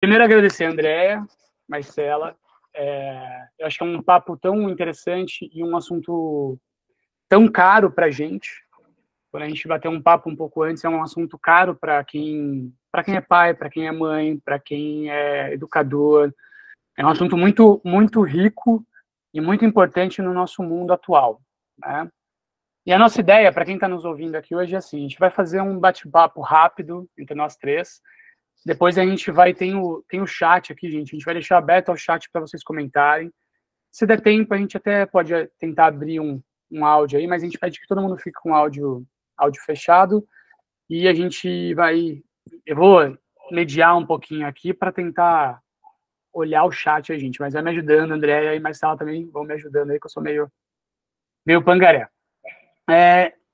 Primeiro, agradecer a Andréia, Marcela. Eu acho que é um papo tão interessante e um assunto tão caro para a gente. Quando a gente bateu um papo um pouco antes, é um assunto caro para quem é pai, para quem é mãe, para quem é educador. É um assunto muito, muito rico e muito importante no nosso mundo atual, né? E a nossa ideia, para quem está nos ouvindo aqui hoje, é assim: a gente vai fazer um bate-papo rápido entre nós três. Depois a gente vai, tem o chat aqui, gente. A gente vai deixar aberto ao chat para vocês comentarem. Se der tempo, a gente até pode tentar abrir um áudio aí, mas a gente pede que todo mundo fique com o áudio fechado. E a gente vai. Eu vou mediar um pouquinho aqui para tentar olhar o chat aí, gente. Mas vai me ajudando, Andréia e Marcela também vão me ajudando aí, que eu sou meio pangaré.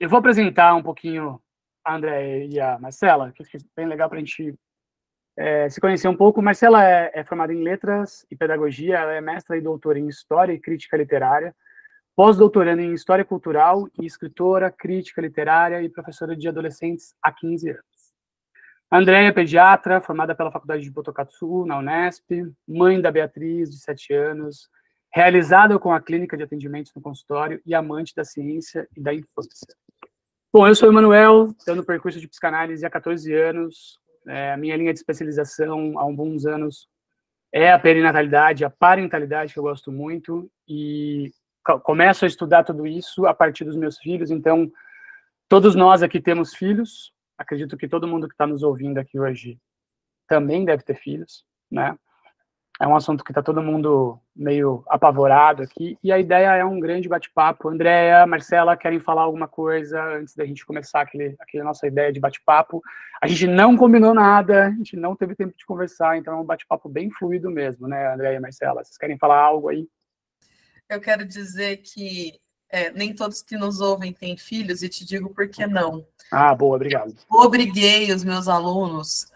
Eu vou apresentar um pouquinho a Andréia e a Marcela, que é bem legal para a gente se conhecer um pouco. Marcela é formada em Letras e Pedagogia, ela é mestra e doutora em História e Crítica Literária, pós-doutoranda em História Cultural e escritora, crítica literária e professora de adolescentes há 15 anos. A Andréia é pediatra, formada pela Faculdade de Botucatu, na Unesp, mãe da Beatriz, de 7 anos, realizada com a clínica de atendimentos no consultório e amante da ciência e da infância. Bom, eu sou o Emanuel, estou no percurso de psicanálise há 14 anos. A minha linha de especialização há alguns anos é a perinatalidade, a parentalidade, que eu gosto muito, e começo a estudar tudo isso a partir dos meus filhos. Então, todos nós aqui temos filhos, acredito que todo mundo que está nos ouvindo aqui hoje também deve ter filhos, né? É um assunto que está todo mundo meio apavorado aqui, e a ideia é um grande bate-papo. Andréia, Marcela, querem falar alguma coisa antes da gente começar aquela nossa ideia de bate-papo? A gente não combinou nada, a gente não teve tempo de conversar, então é um bate-papo bem fluido mesmo, né, Andréia e Marcela? Vocês querem falar algo aí? Eu quero dizer que nem todos que nos ouvem têm filhos, e te digo por que não. Ah, boa, obrigado. Obriguei os meus alunos,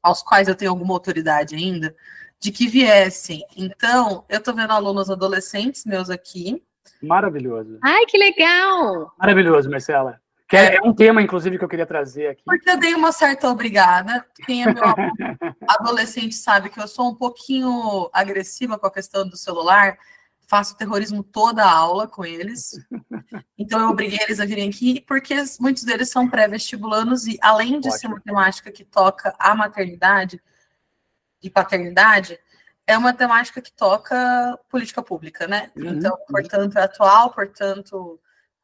aos quais eu tenho alguma autoridade ainda, de que viessem. Então, eu estou vendo alunos adolescentes meus aqui. Maravilhoso. Ai, que legal! Maravilhoso, Marcela. É um tema, inclusive, que eu queria trazer aqui. Porque eu dei uma certa obrigada. Quem é meu aluno adolescente sabe que eu sou um pouquinho agressiva com a questão do celular. Faço terrorismo toda a aula com eles. Então, eu obriguei eles a virem aqui, porque muitos deles são pré-vestibulanos e, além de ser uma temática que toca a maternidade e paternidade, é uma temática que toca política pública, né? Então, portanto, é atual, portanto,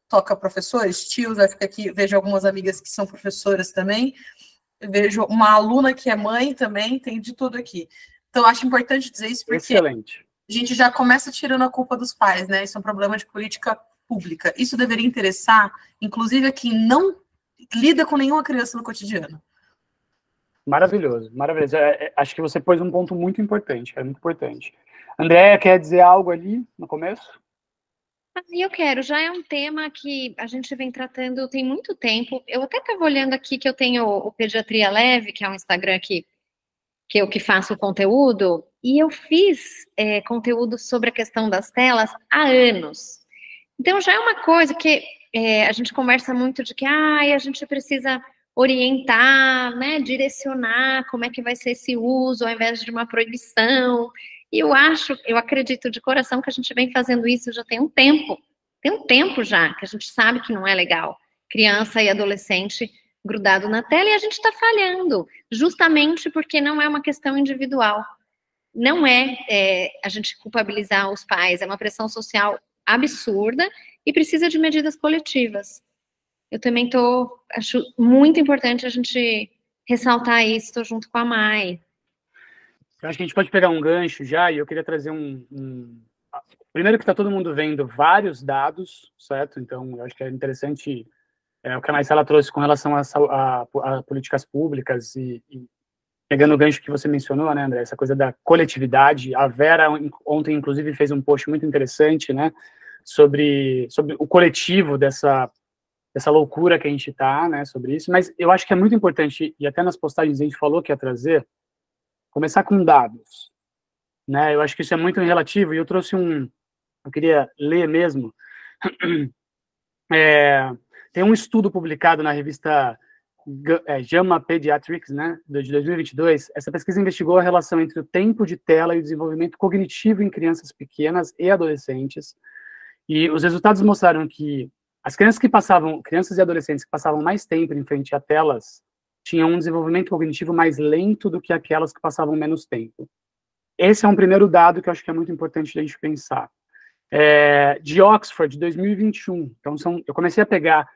toca professores, tios, acho que aqui vejo algumas amigas que são professoras também, vejo uma aluna que é mãe também, tem de tudo aqui. Então, acho importante dizer isso porque Excelente. A gente já começa tirando a culpa dos pais, né? Isso é um problema de política pública. Isso deveria interessar, inclusive, a quem não lida com nenhuma criança no cotidiano. Maravilhoso, maravilhoso. Acho que você pôs um ponto muito importante, muito importante. Andréia, quer dizer algo ali no começo? Eu quero, já é um tema que a gente vem tratando tem muito tempo. Eu até estava olhando aqui que eu tenho o Pediatria Leve, que é um Instagram que eu que faço o conteúdo, e eu fiz conteúdo sobre a questão das telas há anos. Então já é uma coisa que a gente conversa muito de que a gente precisa orientar, né, direcionar como é que vai ser esse uso ao invés de uma proibição. E eu acredito de coração que a gente vem fazendo isso já tem um tempo já, que a gente sabe que não é legal. Criança e adolescente grudado na tela, e a gente está falhando, justamente porque não é uma questão individual. Não a gente culpabilizar os pais, é uma pressão social absurda e precisa de medidas coletivas. Eu também acho muito importante a gente ressaltar isso junto com a Mai. Eu acho que a gente pode pegar um gancho já, e eu queria trazer Primeiro que está todo mundo vendo vários dados, certo? Então, eu acho que é interessante o que a Marcela trouxe com relação a políticas públicas e pegando o gancho que você mencionou, né, André? Essa coisa da coletividade. A Vera ontem, inclusive, fez um post muito interessante, né, sobre o coletivo dessa loucura que a gente está, né, sobre isso. Mas eu acho que é muito importante, e até nas postagens a gente falou que ia trazer, começar com dados, né? Eu acho que isso é muito relativo, e eu trouxe eu queria ler mesmo. Tem um estudo publicado na revista JAMA Pediatrics, né, de 2022, essa pesquisa investigou a relação entre o tempo de tela e o desenvolvimento cognitivo em crianças pequenas e adolescentes, e os resultados mostraram que as crianças e adolescentes que passavam mais tempo em frente a telas tinham um desenvolvimento cognitivo mais lento do que aquelas que passavam menos tempo. Esse é um primeiro dado que eu acho que é muito importante a gente pensar. De Oxford, de 2021, então eu comecei a pegar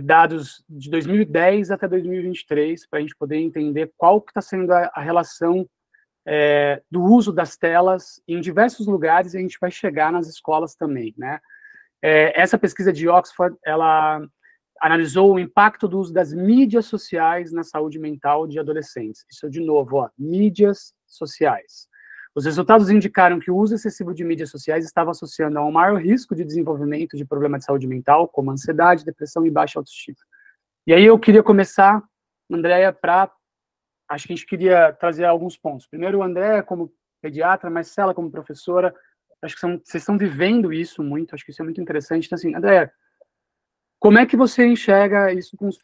dados de 2010 até 2023, para a gente poder entender qual que está sendo a relação do uso das telas em diversos lugares, e a gente vai chegar nas escolas também, né? Essa pesquisa de Oxford, ela analisou o impacto do uso das mídias sociais na saúde mental de adolescentes. Isso, de novo, mídias sociais. Os resultados indicaram que o uso excessivo de mídias sociais estava associando a um maior risco de desenvolvimento de problema de saúde mental, como ansiedade, depressão e baixa autoestima. E aí eu queria começar, Andréia, acho que a gente queria trazer alguns pontos. Primeiro, Andréia como pediatra, Marcela como professora, acho que vocês estão vivendo isso muito, acho que isso é muito interessante. Então, assim, Andréia, como é que você enxerga isso com os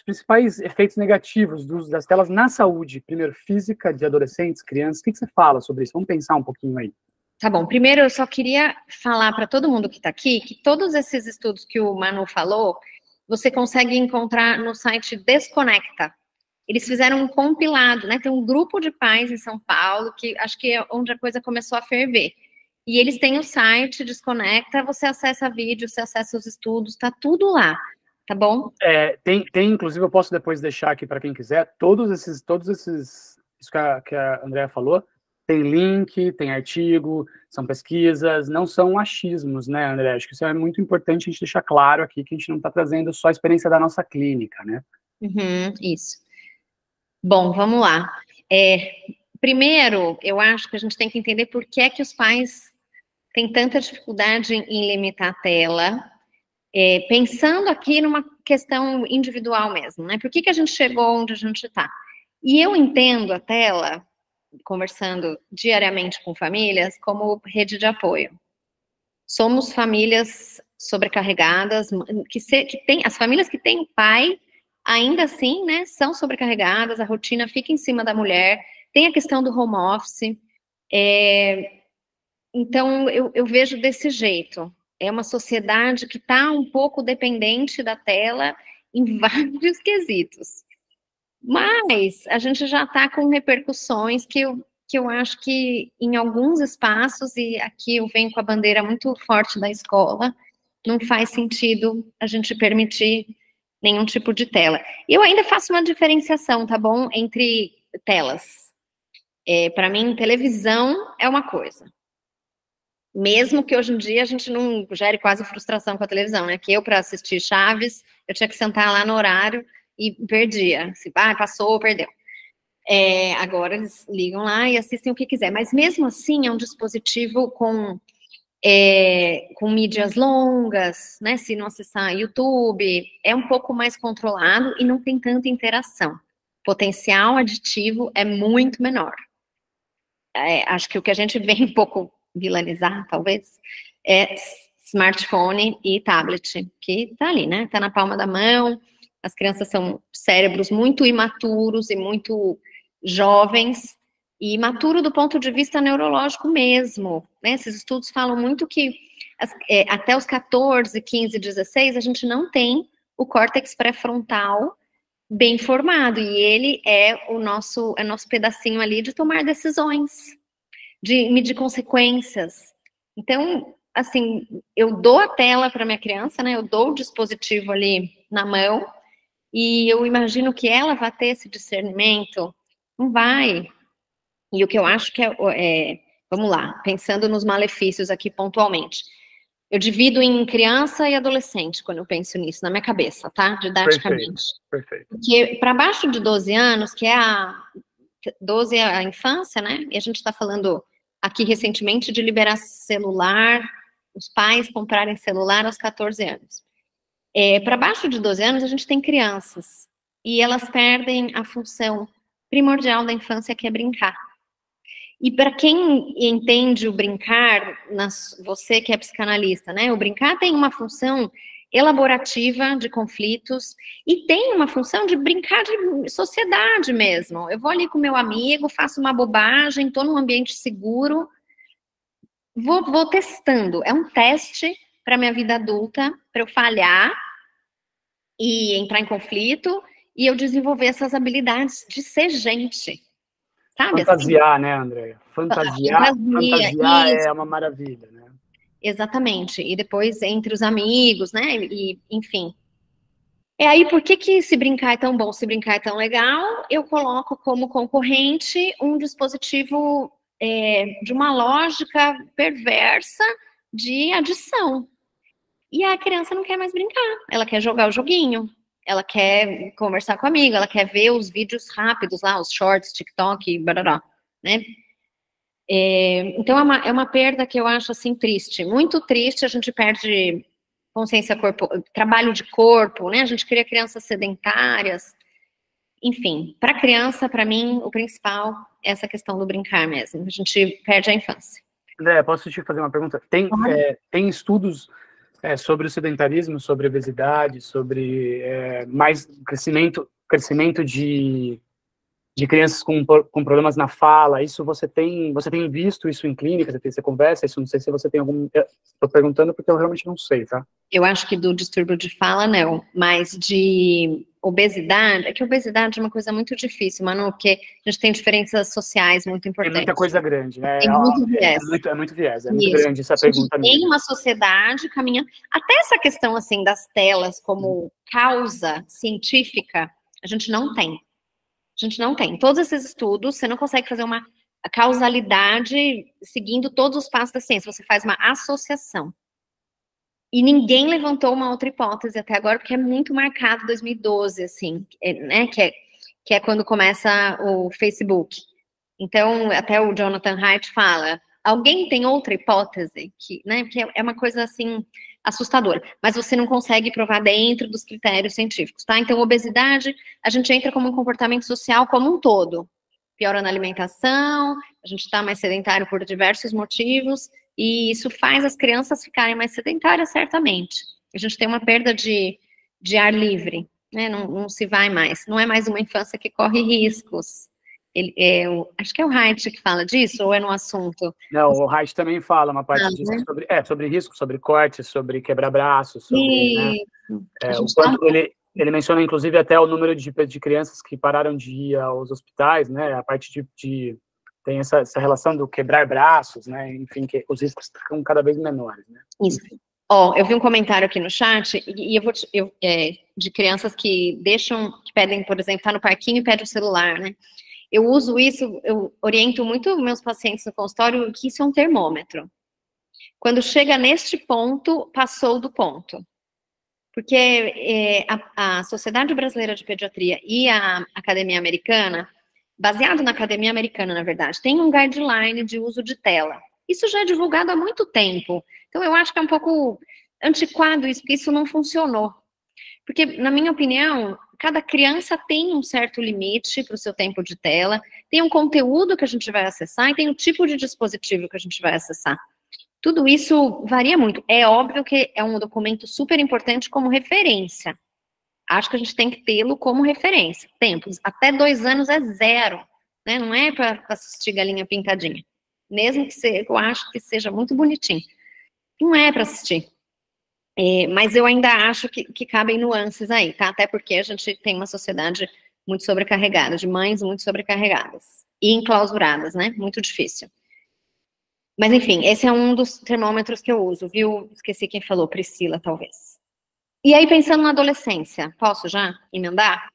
principais efeitos negativos do uso das telas na saúde, primeiro, física, de adolescentes, crianças? O que você fala sobre isso? Vamos pensar um pouquinho aí. Tá bom, primeiro eu só queria falar para todo mundo que está aqui que todos esses estudos que o Manu falou, você consegue encontrar no site Desconecta. Eles fizeram um compilado, né? Tem um grupo de pais em São Paulo, que acho que é onde a coisa começou a ferver. E eles têm o site Desconecta, você acessa vídeo, você acessa os estudos, tá tudo lá, tá bom? Inclusive, eu posso depois deixar aqui para quem quiser, todos esses, isso que a Andréa falou, tem link, tem artigo, são pesquisas, não são achismos, né, André? Acho que isso é muito importante a gente deixar claro aqui, que a gente não está trazendo só a experiência da nossa clínica, né? Isso. Bom, vamos lá. Primeiro, eu acho que a gente tem que entender por que é que os pais têm tanta dificuldade em limitar a tela, pensando aqui numa questão individual mesmo, né? Por que a gente chegou onde a gente está? E eu entendo a tela, conversando diariamente com famílias, como rede de apoio. Somos famílias sobrecarregadas, as famílias que têm pai, ainda assim, né, são sobrecarregadas, a rotina fica em cima da mulher, tem a questão do home office, então eu vejo desse jeito. É uma sociedade que está um pouco dependente da tela em vários quesitos. Mas a gente já está com repercussões que eu acho que em alguns espaços, e aqui eu venho com a bandeira muito forte da escola, não faz sentido a gente permitir nenhum tipo de tela. Eu ainda faço uma diferenciação, tá bom? Entre telas. Para mim, televisão é uma coisa. Mesmo que hoje em dia a gente não gere quase frustração com a televisão, né? Que eu, para assistir Chaves, eu tinha que sentar lá no horário e perdia. Se passou, perdeu. Agora eles ligam lá e assistem o que quiser. Mas mesmo assim, é um dispositivo com mídias longas, né? Se não acessar YouTube, é um pouco mais controlado e não tem tanta interação. O potencial aditivo é muito menor. Acho que o que a gente vê um pouco vilanizar, talvez, é smartphone e tablet, que tá ali, né? Tá na palma da mão. As crianças são cérebros muito imaturos e muito jovens, e imaturo do ponto de vista neurológico mesmo, né? Esses estudos falam muito que até os 14, 15, 16, a gente não tem o córtex pré-frontal bem formado, e ele é o nosso pedacinho ali de tomar decisões, de medir consequências. Então, assim, eu dou a tela para minha criança, né? Eu dou o dispositivo ali na mão, e eu imagino que ela vai ter esse discernimento. Não vai. E o que eu acho que vamos lá, pensando nos malefícios aqui pontualmente. Eu divido em criança e adolescente, quando eu penso nisso, na minha cabeça, tá? Didaticamente. Perfeito. Porque para baixo de 12 anos, que 12 é a infância, né? E a gente está falando aqui recentemente de liberar celular, os pais comprarem celular aos 14 anos. Para baixo de 12 anos, a gente tem crianças. E elas perdem a função primordial da infância, que é brincar. E para quem entende o brincar, você que é psicanalista, né? O brincar tem uma função elaborativa de conflitos, e tem uma função de brincar de sociedade mesmo. Eu vou ali com meu amigo, faço uma bobagem, estou num ambiente seguro, vou testando. É um teste para minha vida adulta, para eu falhar e entrar em conflito, e eu desenvolver essas habilidades de ser gente. Sabe, fantasiar, assim? né, Andréia? Fantasiar é uma maravilha, né? Exatamente. E depois entre os amigos, né? E, enfim. E aí, por que se brincar é tão bom, se brincar é tão legal? Eu coloco como concorrente um dispositivo de uma lógica perversa de adição. E a criança não quer mais brincar, ela quer jogar o joguinho, ela quer conversar com a amiga, ela quer ver os vídeos rápidos lá, os shorts, TikTok, barará, né? Então é uma perda que eu acho assim triste, muito triste. A gente perde consciência trabalho de corpo, né? A gente cria crianças sedentárias. Enfim, para criança, para mim, o principal é essa questão do brincar mesmo. A gente perde a infância. André, posso te fazer uma pergunta? Tem estudos sobre o sedentarismo, sobre obesidade, sobre mais crescimento de crianças com problemas na fala? Isso você tem visto isso em clínica? Você conversa isso? Não sei se você tem algum... Estou perguntando porque eu realmente não sei, tá? Eu acho que do distúrbio de fala, não. Mas de obesidade... É que obesidade é uma coisa muito difícil, Manu, porque a gente tem diferenças sociais muito importantes. Tem muita coisa grande, né? Tem muito viés. É muito viés, é muito grande essa pergunta. Tem uma sociedade caminhando... Até essa questão, assim, das telas como causa científica, a gente não tem. A gente não tem. Todos esses estudos, você não consegue fazer uma causalidade seguindo todos os passos da ciência. Você faz uma associação. E ninguém levantou uma outra hipótese até agora, porque é muito marcado 2012, assim, né? Que é quando começa o Facebook. Então, até o Jonathan Haidt fala, alguém tem outra hipótese? Né? Porque é uma coisa, assim, assustadora. Mas você não consegue provar dentro dos critérios científicos, tá? Então, obesidade, a gente entra como um comportamento social como um todo. Piora na alimentação, a gente está mais sedentário por diversos motivos, e isso faz as crianças ficarem mais sedentárias, certamente. A gente tem uma perda de ar livre, né? Não se vai mais. Não é mais uma infância que corre riscos. Acho que é o Haidt que fala disso, ou é no assunto? Não, o Haidt também fala uma parte disso, né? sobre risco, sobre cortes, sobre quebrar braços, sobre, né? O quanto ele menciona, inclusive, até o número de crianças que pararam de ir aos hospitais, né? A parte tem essa relação do quebrar braços, né? Enfim, que os riscos ficam cada vez menores, né? Isso. Eu vi um comentário aqui no chat, e de crianças que pedem, por exemplo, tá no parquinho e pede o celular, né? Eu uso isso, eu oriento muito meus pacientes no consultório que isso é um termômetro. Quando chega neste ponto, passou do ponto. Porque a Sociedade Brasileira de Pediatria e a Academia Americana, baseado na Academia Americana, na verdade, tem um guideline de uso de tela. Isso já é divulgado há muito tempo. Então, eu acho que é um pouco antiquado isso, porque isso não funcionou. Porque, na minha opinião, cada criança tem um certo limite para o seu tempo de tela, tem um conteúdo que a gente vai acessar e tem um tipo de dispositivo que a gente vai acessar. Tudo isso varia muito. É óbvio que é um documento super importante como referência. Acho que a gente tem que tê-lo como referência. Tempos. Até 2 anos é 0. Né? Não é para assistir Galinha Pintadinha. Mesmo que eu acho que seja muito bonitinho. Não é para assistir. Mas eu ainda acho que cabem nuances aí, tá? Até porque a gente tem uma sociedade muito sobrecarregada, de mães muito sobrecarregadas e enclausuradas, né? Muito difícil. Mas, enfim, esse é um dos termômetros que eu uso, viu? Esqueci quem falou, Priscila, talvez. E aí, pensando na adolescência, posso já emendar?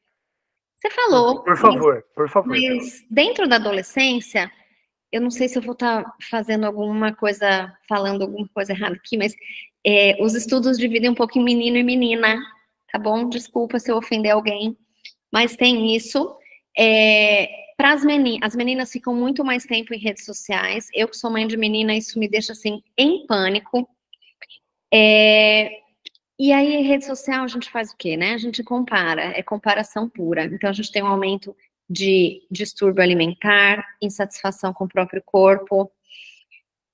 Você falou... Por favor. Mas dentro da adolescência, eu não sei se eu vou estar fazendo falando alguma coisa errada aqui, mas os estudos dividem um pouco em menino e menina, tá bom? Desculpa se eu ofender alguém, mas tem isso. Para as meninas ficam muito mais tempo em redes sociais. Eu que sou mãe de menina, isso me deixa, assim, em pânico. E aí, em rede social, a gente faz o quê, né? A gente compara, é comparação pura. Então, a gente tem um aumento de distúrbio alimentar, insatisfação com o próprio corpo,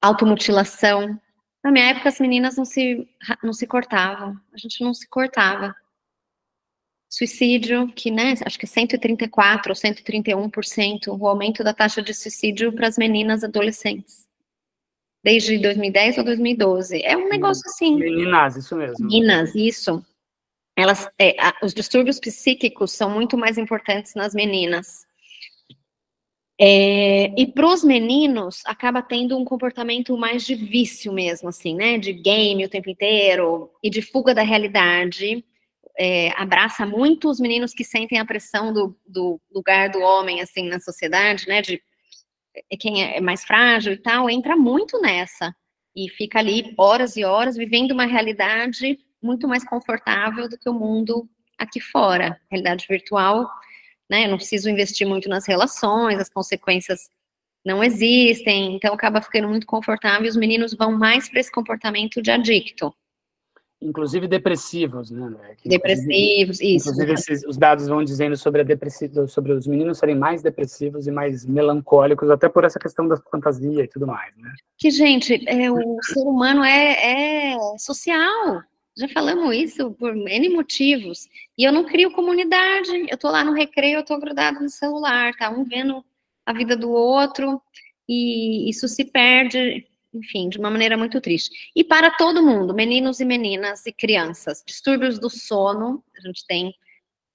automutilação, Na minha época, as meninas não se cortavam. A gente não se cortava. Suicídio, que, né, acho que 134% ou 131%, o aumento da taxa de suicídio para as meninas adolescentes. Desde 2010 ou 2012. É um negócio assim. Meninas, isso mesmo. Meninas, isso. Elas, os distúrbios psíquicos são muito mais importantes nas meninas. E para os meninos, acaba tendo um comportamento mais de vício mesmo, assim, né? De game o tempo inteiro e de fuga da realidade. Abraça muito os meninos que sentem a pressão do lugar do homem, assim, na sociedade, né? De quem é mais frágil e tal, entra muito nessa. E fica ali horas e horas vivendo uma realidade muito mais confortável do que o mundo aqui fora. Realidade virtual, né? Eu não preciso investir muito nas relações, as consequências não existem, então acaba ficando muito confortável e os meninos vão mais para esse comportamento de adicto. Inclusive depressivos, né? Depressivos, isso. Inclusive os dados vão dizendo sobre sobre os meninos serem mais depressivos e mais melancólicos, até por essa questão da fantasia e tudo mais, né? Que, gente, o ser humano é social. Já falamos isso por N motivos. E eu não crio comunidade. Eu tô lá no recreio, eu tô grudado no celular, tá? Um vendo a vida do outro e isso se perde, enfim, de uma maneira muito triste. E para todo mundo, meninos e meninas e crianças, distúrbios do sono, a gente tem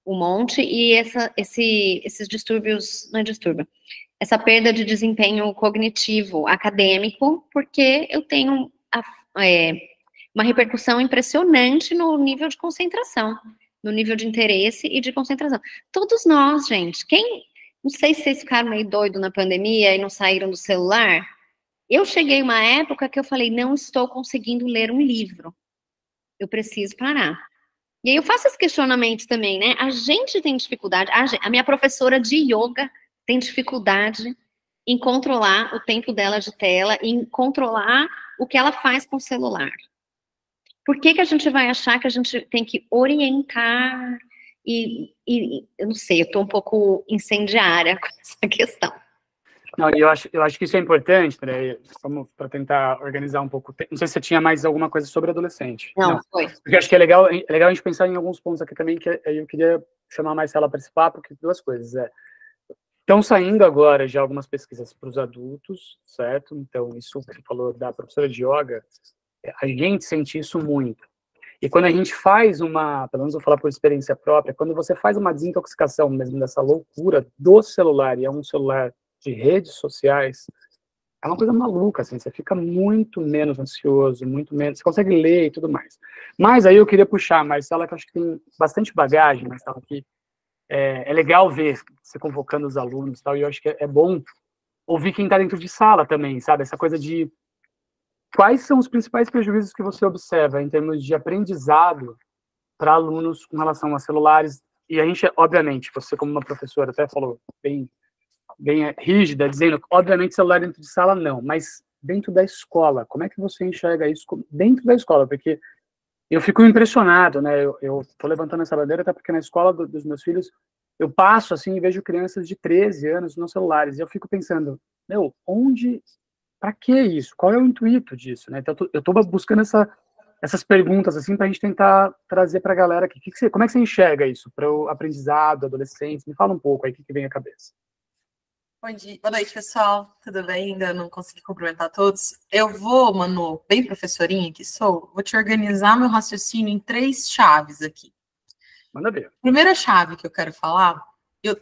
um monte, e esses distúrbios, não é distúrbio, essa perda de desempenho cognitivo, acadêmico, porque eu tenho uma repercussão impressionante no nível de concentração, no nível de interesse e de concentração. Todos nós, gente, não sei se vocês ficaram meio doidos na pandemia e não saíram do celular. Eu cheguei uma época que eu falei, não estou conseguindo ler um livro. Eu preciso parar. E aí eu faço esse questionamento também, né? A gente tem dificuldade, a minha professora de yoga tem dificuldade em controlar o tempo dela de tela, em controlar o que ela faz com o celular. Por que a gente vai achar que a gente tem que orientar? E eu não sei, eu estou um pouco incendiária com essa questão. Não, eu acho que isso é importante, né? Para tentar organizar um pouco. Não sei se você tinha mais alguma coisa sobre adolescente. Não, foi. Porque acho que é legal a gente pensar em alguns pontos aqui também, que eu queria chamar a Marcela para esse papo, que duas coisas. Estão saindo agora já algumas pesquisas para os adultos, certo? Então, isso que você falou da professora de yoga, a gente sente isso muito. E quando a gente faz pelo menos eu vou falar por experiência própria, quando você faz uma desintoxicação mesmo dessa loucura do celular, e é um celular de redes sociais, é uma coisa maluca, assim, você fica muito menos ansioso, muito menos, você consegue ler e tudo mais. Mas aí eu queria puxar a Marcela, que eu acho que tem bastante bagagem, mas estava aqui, é legal ver você convocando os alunos e tal, e eu acho que é bom ouvir quem está dentro de sala também, sabe, essa coisa de quais são os principais prejuízos que você observa em termos de aprendizado para alunos com relação a celulares, e a gente, obviamente, você como uma professora até falou bem rígida, dizendo, obviamente, celular dentro de sala não, mas dentro da escola, como é que você enxerga isso dentro da escola? Porque eu fico impressionado, né, eu tô levantando essa bandeira até porque na escola dos meus filhos, eu passo assim e vejo crianças de 13 anos nos celulares, e eu fico pensando, para que isso? Qual é o intuito disso, né? Então, eu tô buscando essas perguntas, assim, para a gente tentar trazer para a galera aqui. Como é que você enxerga isso para o aprendizado, adolescentes? Me fala um pouco aí o que vem à cabeça. Bom dia, boa noite, pessoal. Tudo bem? Ainda não consegui cumprimentar todos. Eu vou, Manu, bem professorinha que sou, vou te organizar meu raciocínio em 3 chaves aqui. Manda ver. Primeira chave que eu quero falar,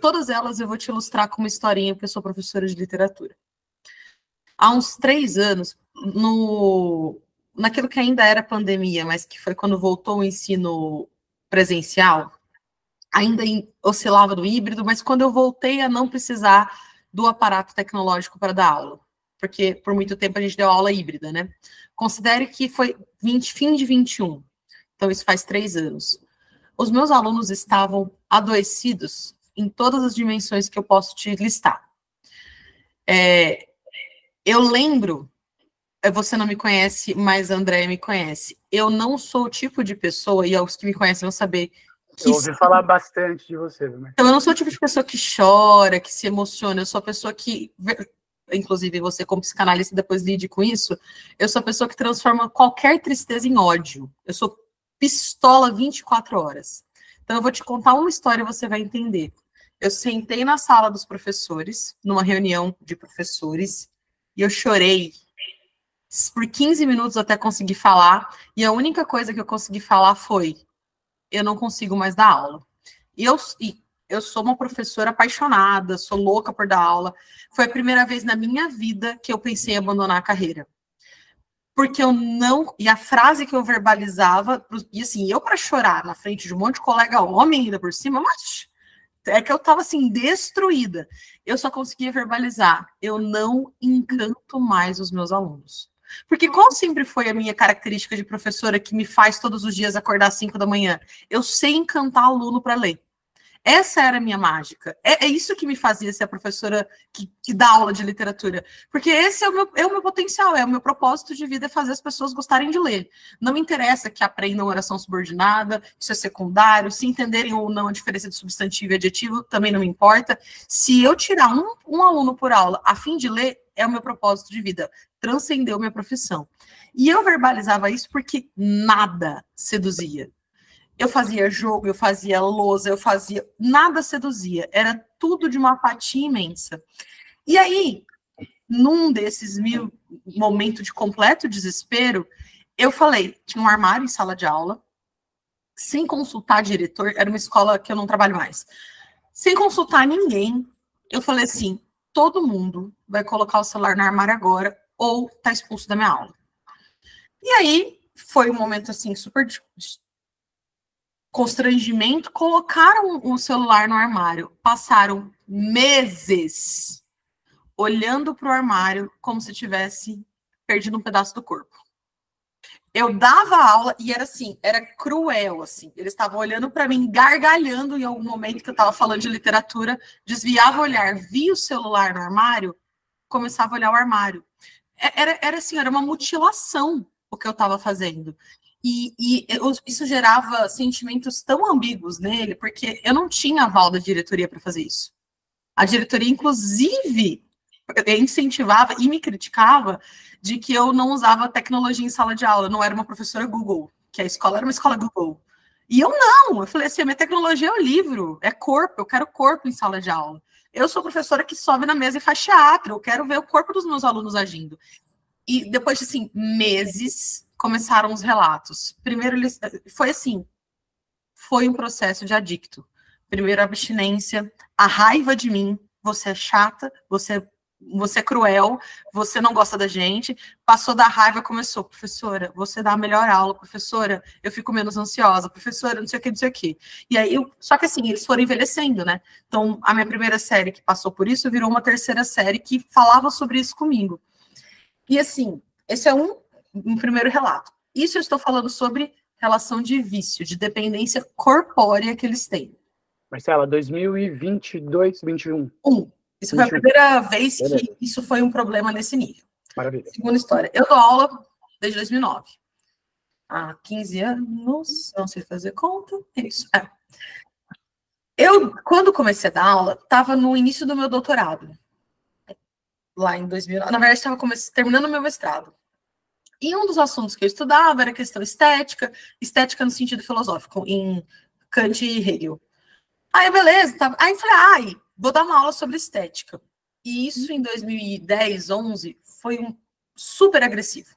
todas elas eu vou te ilustrar com uma historinha, porque eu sou professora de literatura. Há uns 3 anos, naquilo que ainda era pandemia, mas que foi quando voltou o ensino presencial, ainda oscilava do híbrido, mas quando eu voltei a não precisar do aparato tecnológico para dar aula, porque por muito tempo a gente deu aula híbrida, né? Considere que foi fim de 21, então isso faz 3 anos. Os meus alunos estavam adoecidos em todas as dimensões que eu posso te listar. Eu lembro, você não me conhece, mas a Andréia me conhece. Eu não sou o tipo de pessoa, e os que me conhecem vão saber que... Eu ouvi falar bastante de você. Né? Então, eu não sou o tipo de pessoa que chora, que se emociona. Eu sou a pessoa que inclusive você como psicanalista depois lide com isso, eu sou a pessoa que transforma qualquer tristeza em ódio. Eu sou pistola 24 horas. Então eu vou te contar uma história e você vai entender. Eu sentei na sala dos professores, numa reunião de professores, e eu chorei por 15 minutos até conseguir falar, e a única coisa que eu consegui falar foi: eu não consigo mais dar aula. E eu sou uma professora apaixonada, sou louca por dar aula. Foi a primeira vez na minha vida que eu pensei em abandonar a carreira. Porque eu não... E a frase que eu verbalizava... E assim, eu para chorar na frente de um monte de colega homem ainda por cima, mas é que eu estava assim, destruída. Eu só conseguia verbalizar: eu não encanto mais os meus alunos. Porque qual sempre foi a minha característica de professora que me faz todos os dias acordar às 5 da manhã? Eu sei encantar aluno para ler. Essa era a minha mágica. É isso que me fazia ser a professora que dá aula de literatura. Porque esse é o meu potencial, é o meu propósito de vida, é fazer as pessoas gostarem de ler. Não me interessa que aprendam oração subordinada, isso é secundário, se entenderem ou não a diferença de substantivo e adjetivo, também não me importa. Se eu tirar um aluno por aula a fim de ler, é o meu propósito de vida. Transcendeu minha profissão. E eu verbalizava isso porque nada seduzia. Eu fazia jogo, eu fazia lousa, eu fazia... Nada seduzia. Era tudo de uma apatia imensa. E aí, num desses momentos de completo desespero, eu falei, tinha um armário em sala de aula, sem consultar diretor, era uma escola que eu não trabalho mais. Sem consultar ninguém, eu falei assim: todo mundo vai colocar o celular no armário agora ou tá expulso da minha aula. E aí, foi um momento assim, super constrangimento, colocaram o celular no armário, passaram meses olhando para o armário como se tivesse perdido um pedaço do corpo. Eu dava aula e era assim, era cruel, assim. Eles estavam olhando para mim, gargalhando em algum momento que eu estava falando de literatura, desviava o olhar, via o celular no armário, começava a olhar o armário. Era assim, era uma mutilação o que eu estava fazendo. E isso gerava sentimentos tão ambíguos nele, porque eu não tinha aval da diretoria para fazer isso. A diretoria, inclusive, incentivava e me criticava de que eu não usava tecnologia em sala de aula, eu não era uma professora Google, que a escola era uma escola Google. E eu não, eu falei assim: a minha tecnologia é o livro, é corpo, eu quero corpo em sala de aula. Eu sou professora que sobe na mesa e faz teatro, eu quero ver o corpo dos meus alunos agindo. E depois de, assim, meses, começaram os relatos. Primeiro, foi assim, foi um processo de adicto. Primeiro, a abstinência, a raiva de mim: você é chata, você é cruel, você não gosta da gente. Passou da raiva, começou: professora, você dá a melhor aula, professora, eu fico menos ansiosa, professora, não sei o que, não sei o que. E aí, só que assim, eles foram envelhecendo, né? Então, a minha primeira série que passou por isso virou uma terceira série que falava sobre isso comigo. E assim, esse é um primeiro relato. Isso eu estou falando sobre relação de vício, de dependência corpórea que eles têm. Marcela, 2022, 21. Isso foi a primeira vez que isso foi um problema nesse nível. Maravilha. Segunda história. Eu dou aula desde 2009. Há 15 anos, não sei fazer conta, é isso. Eu, quando comecei a dar aula, estava no início do meu doutorado. Lá em 2000, na verdade, estava terminando o meu mestrado. E um dos assuntos que eu estudava era a questão estética no sentido filosófico, em Kant e Hegel. Aí, beleza, tá. Aí falei: vou dar uma aula sobre estética. E isso em 2010, 11, foi super agressivo.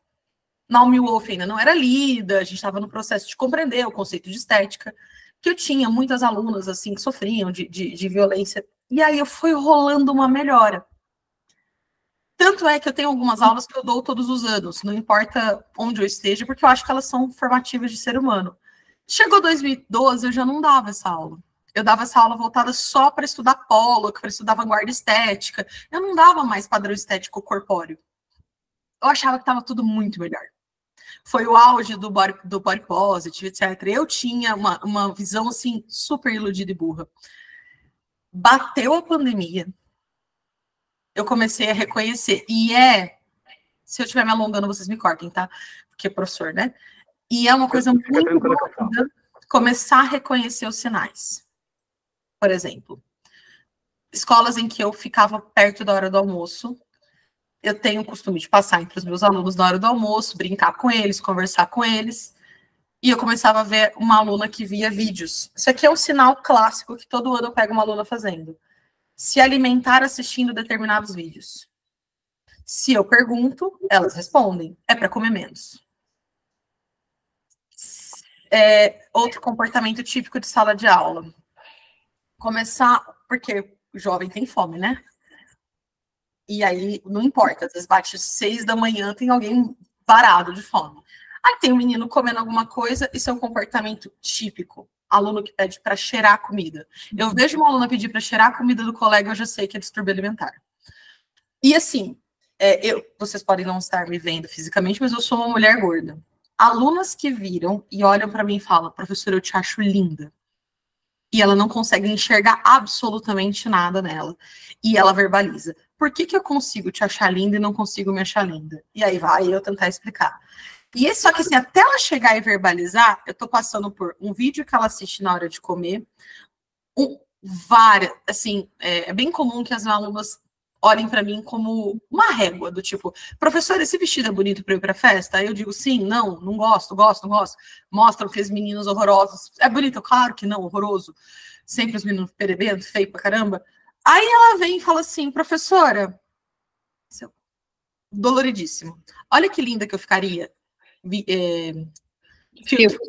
Naomi Wolf ainda não era lida, a gente estava no processo de compreender o conceito de estética, que eu tinha muitas alunas assim que sofriam de violência. E aí eu fui rolando uma melhora. Tanto é que eu tenho algumas aulas que eu dou todos os anos, não importa onde eu esteja, porque eu acho que elas são formativas de ser humano. Chegou 2012, eu já não dava essa aula. Eu dava essa aula voltada só para estudar Pollock, para estudar vanguarda estética. Eu não dava mais padrão estético corpóreo. Eu achava que estava tudo muito melhor. Foi o auge do body positive, etc. Eu tinha uma visão assim super iludida e burra. Bateu a pandemia. Eu comecei a reconhecer. Se eu estiver me alongando, vocês me cortem, tá? Porque é professor, né? E é uma coisa muito rápida começar a reconhecer os sinais. Por exemplo, escolas em que eu ficava perto da hora do almoço, eu tenho o costume de passar entre os meus alunos na hora do almoço, brincar com eles, conversar com eles. E eu começava a ver uma aluna que via vídeos. Isso aqui é um sinal clássico que todo ano eu pego uma aluna fazendo. Se alimentar assistindo determinados vídeos. Se eu pergunto, elas respondem. É para comer menos. Outro comportamento típico de sala de aula. Começar, porque o jovem tem fome, né? E aí, não importa, às vezes bate 6 da manhã, tem alguém parado de fome. Aí tem um menino comendo alguma coisa, isso é um comportamento típico. Aluno que pede para cheirar a comida. Eu vejo uma aluna pedir para cheirar a comida do colega, eu já sei que é distúrbio alimentar. E assim, vocês podem não estar me vendo fisicamente, mas eu sou uma mulher gorda. Alunas que viram e olham para mim e falam, professora, eu te acho linda. E ela não consegue enxergar absolutamente nada nela. E ela verbaliza. Por que eu consigo te achar linda e não consigo me achar linda? E aí vai eu tentar explicar. E só que assim, até ela chegar e verbalizar, eu tô passando por um vídeo que ela assiste na hora de comer, assim, é bem comum que as alunas olhem para mim como uma régua, do tipo, professor, esse vestido é bonito para eu ir para festa? Aí eu digo, sim, não, não gosto. Mostram aqueles meninos horrorosos. É bonito? Claro que não, horroroso. Sempre os meninos perebento, feio pra caramba. Aí ela vem e fala assim, professora, doloridíssimo, olha que linda que eu ficaria. Filtro.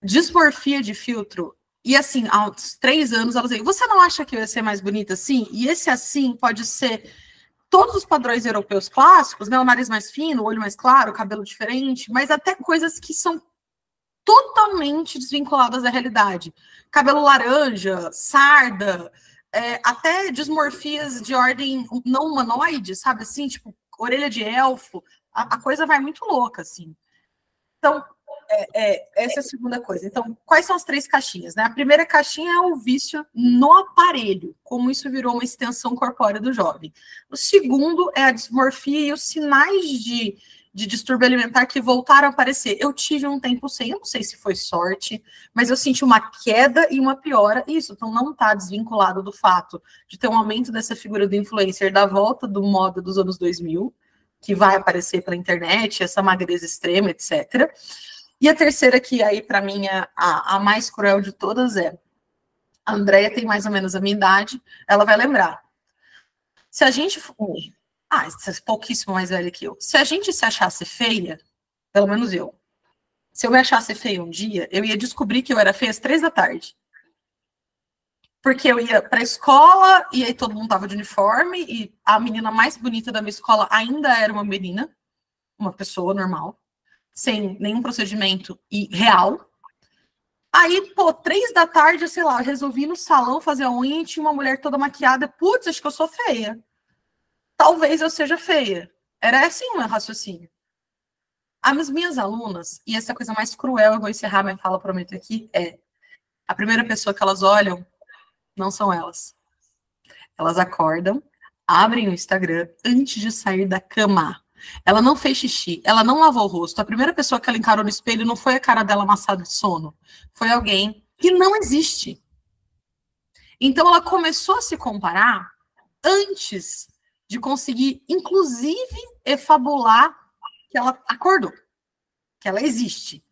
Dismorfia de filtro. E assim, há uns 3 anos, ela dizia, você não acha que eu ia ser mais bonita assim? E esse assim pode ser todos os padrões europeus clássicos, né? O nariz mais fino, o olho mais claro, o cabelo diferente, mas até coisas que são totalmente desvinculadas da realidade. Cabelo laranja, sarda, até dismorfias de ordem não humanoide, sabe assim? Tipo, orelha de elfo. A coisa vai muito louca, assim. Então, essa é a segunda coisa. Então, quais são as 3 caixinhas, né? A primeira caixinha é o vício no aparelho, como isso virou uma extensão corpórea do jovem. O segundo é a dismorfia e os sinais de distúrbio alimentar que voltaram a aparecer. Eu tive um tempo sem, eu não sei se foi sorte, mas eu senti uma queda e uma piora. Isso, então não está desvinculado do fato de ter um aumento dessa figura do influencer da volta do moda dos anos 2000, que vai aparecer pela internet, essa magreza extrema, etc. E a terceira, que aí para mim é a mais cruel de todas, a Andréia tem mais ou menos a minha idade, ela vai lembrar. Se a gente você é pouquíssimo mais velha que eu. Se a gente se achasse feia, pelo menos eu, se eu me achasse feia um dia, eu ia descobrir que eu era feia às 3 da tarde. Porque eu ia para a escola e aí todo mundo tava de uniforme e a menina mais bonita da minha escola ainda era uma menina, uma pessoa normal, sem nenhum procedimento real. Aí, 3 da tarde, sei lá, eu resolvi ir no salão fazer a unha e tinha uma mulher toda maquiada. Putz, acho que eu sou feia. Talvez eu seja feia. Era assim o meu raciocínio. As minhas alunas, e essa coisa mais cruel, eu vou encerrar minha fala, prometo aqui, a primeira pessoa que elas olham não são elas. Elas acordam, abrem o Instagram antes de sair da cama. Ela não fez xixi, ela não lavou o rosto. A primeira pessoa que ela encarou no espelho não foi a cara dela amassada de sono. Foi alguém que não existe. Então ela começou a se comparar antes de conseguir, inclusive, efabular que ela acordou, que ela existe.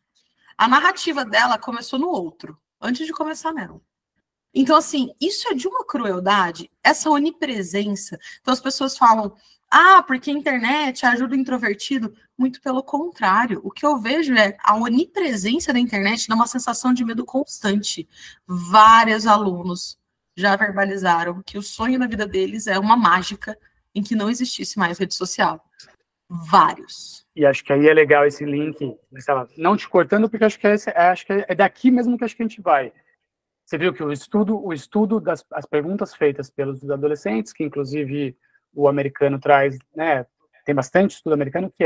A narrativa dela começou no outro, antes de começar nela. Então, assim, isso é de uma crueldade, essa onipresença. Então, as pessoas falam, porque a internet ajuda o introvertido. Muito pelo contrário. O que eu vejo é a onipresença da internet dá uma sensação de medo constante. Vários alunos já verbalizaram que o sonho da vida deles é uma mágica em que não existisse mais rede social. Vários. E acho que aí é legal esse link, não te cortando, porque acho que é daqui mesmo que acho que a gente vai. Você viu que o estudo das perguntas feitas pelos adolescentes, que inclusive o americano traz, né, tem bastante estudo americano, que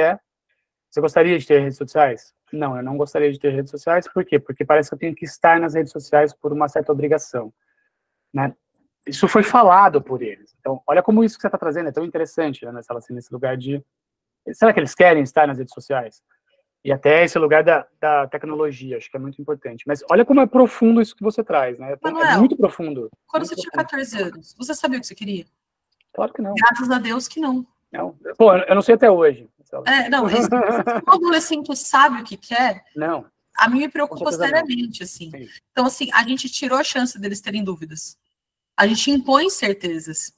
você gostaria de ter redes sociais? Não, eu não gostaria de ter redes sociais, por quê? Porque parece que eu tenho que estar nas redes sociais por uma certa obrigação, né? Isso foi falado por eles. Então, olha como isso que você está trazendo é tão interessante, né, nesse lugar de... Será que eles querem estar nas redes sociais? E até esse lugar da tecnologia, acho que é muito importante. Mas olha como é profundo isso que você traz, né? Manuel, é muito profundo. Quando muito você tinha profundo. 14 anos, você sabia o que você queria? Claro que não. Graças a Deus que não. Não. Pô, eu não sei até hoje. Não, se o adolescente sabe o que quer, não. A mim me preocupa seriamente, assim. Sim. Então, assim, a gente tirou a chance deles terem dúvidas. A gente impõe certezas.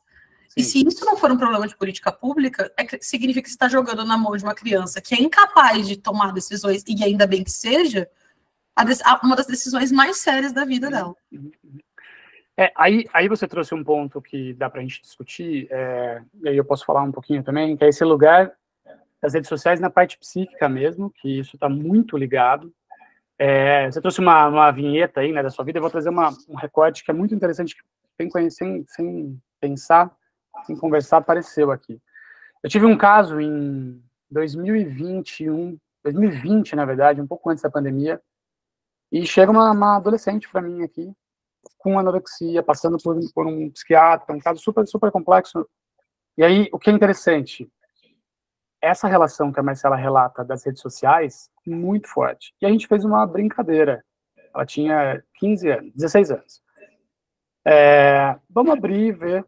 Sim. E se isso não for um problema de política pública, significa que você está jogando na mão de uma criança que é incapaz de tomar decisões, e ainda bem que seja, uma das decisões mais sérias da vida dela. Aí você trouxe um ponto que dá para a gente discutir, e aí eu posso falar um pouquinho também, que é esse lugar das redes sociais na parte psíquica mesmo, que isso está muito ligado. Você trouxe uma vinheta aí, né, da sua vida. Eu vou trazer um recorte que é muito interessante, que sem pensar, sem conversar, apareceu aqui. Eu tive um caso em 2020, na verdade, um pouco antes da pandemia, e chega uma adolescente para mim aqui, com anorexia, passando por um psiquiatra, um caso super, super complexo. E aí, o que é interessante, essa relação que a Marcela relata das redes sociais, muito forte. E a gente fez uma brincadeira. Ela tinha 16 anos. Vamos abrir e ver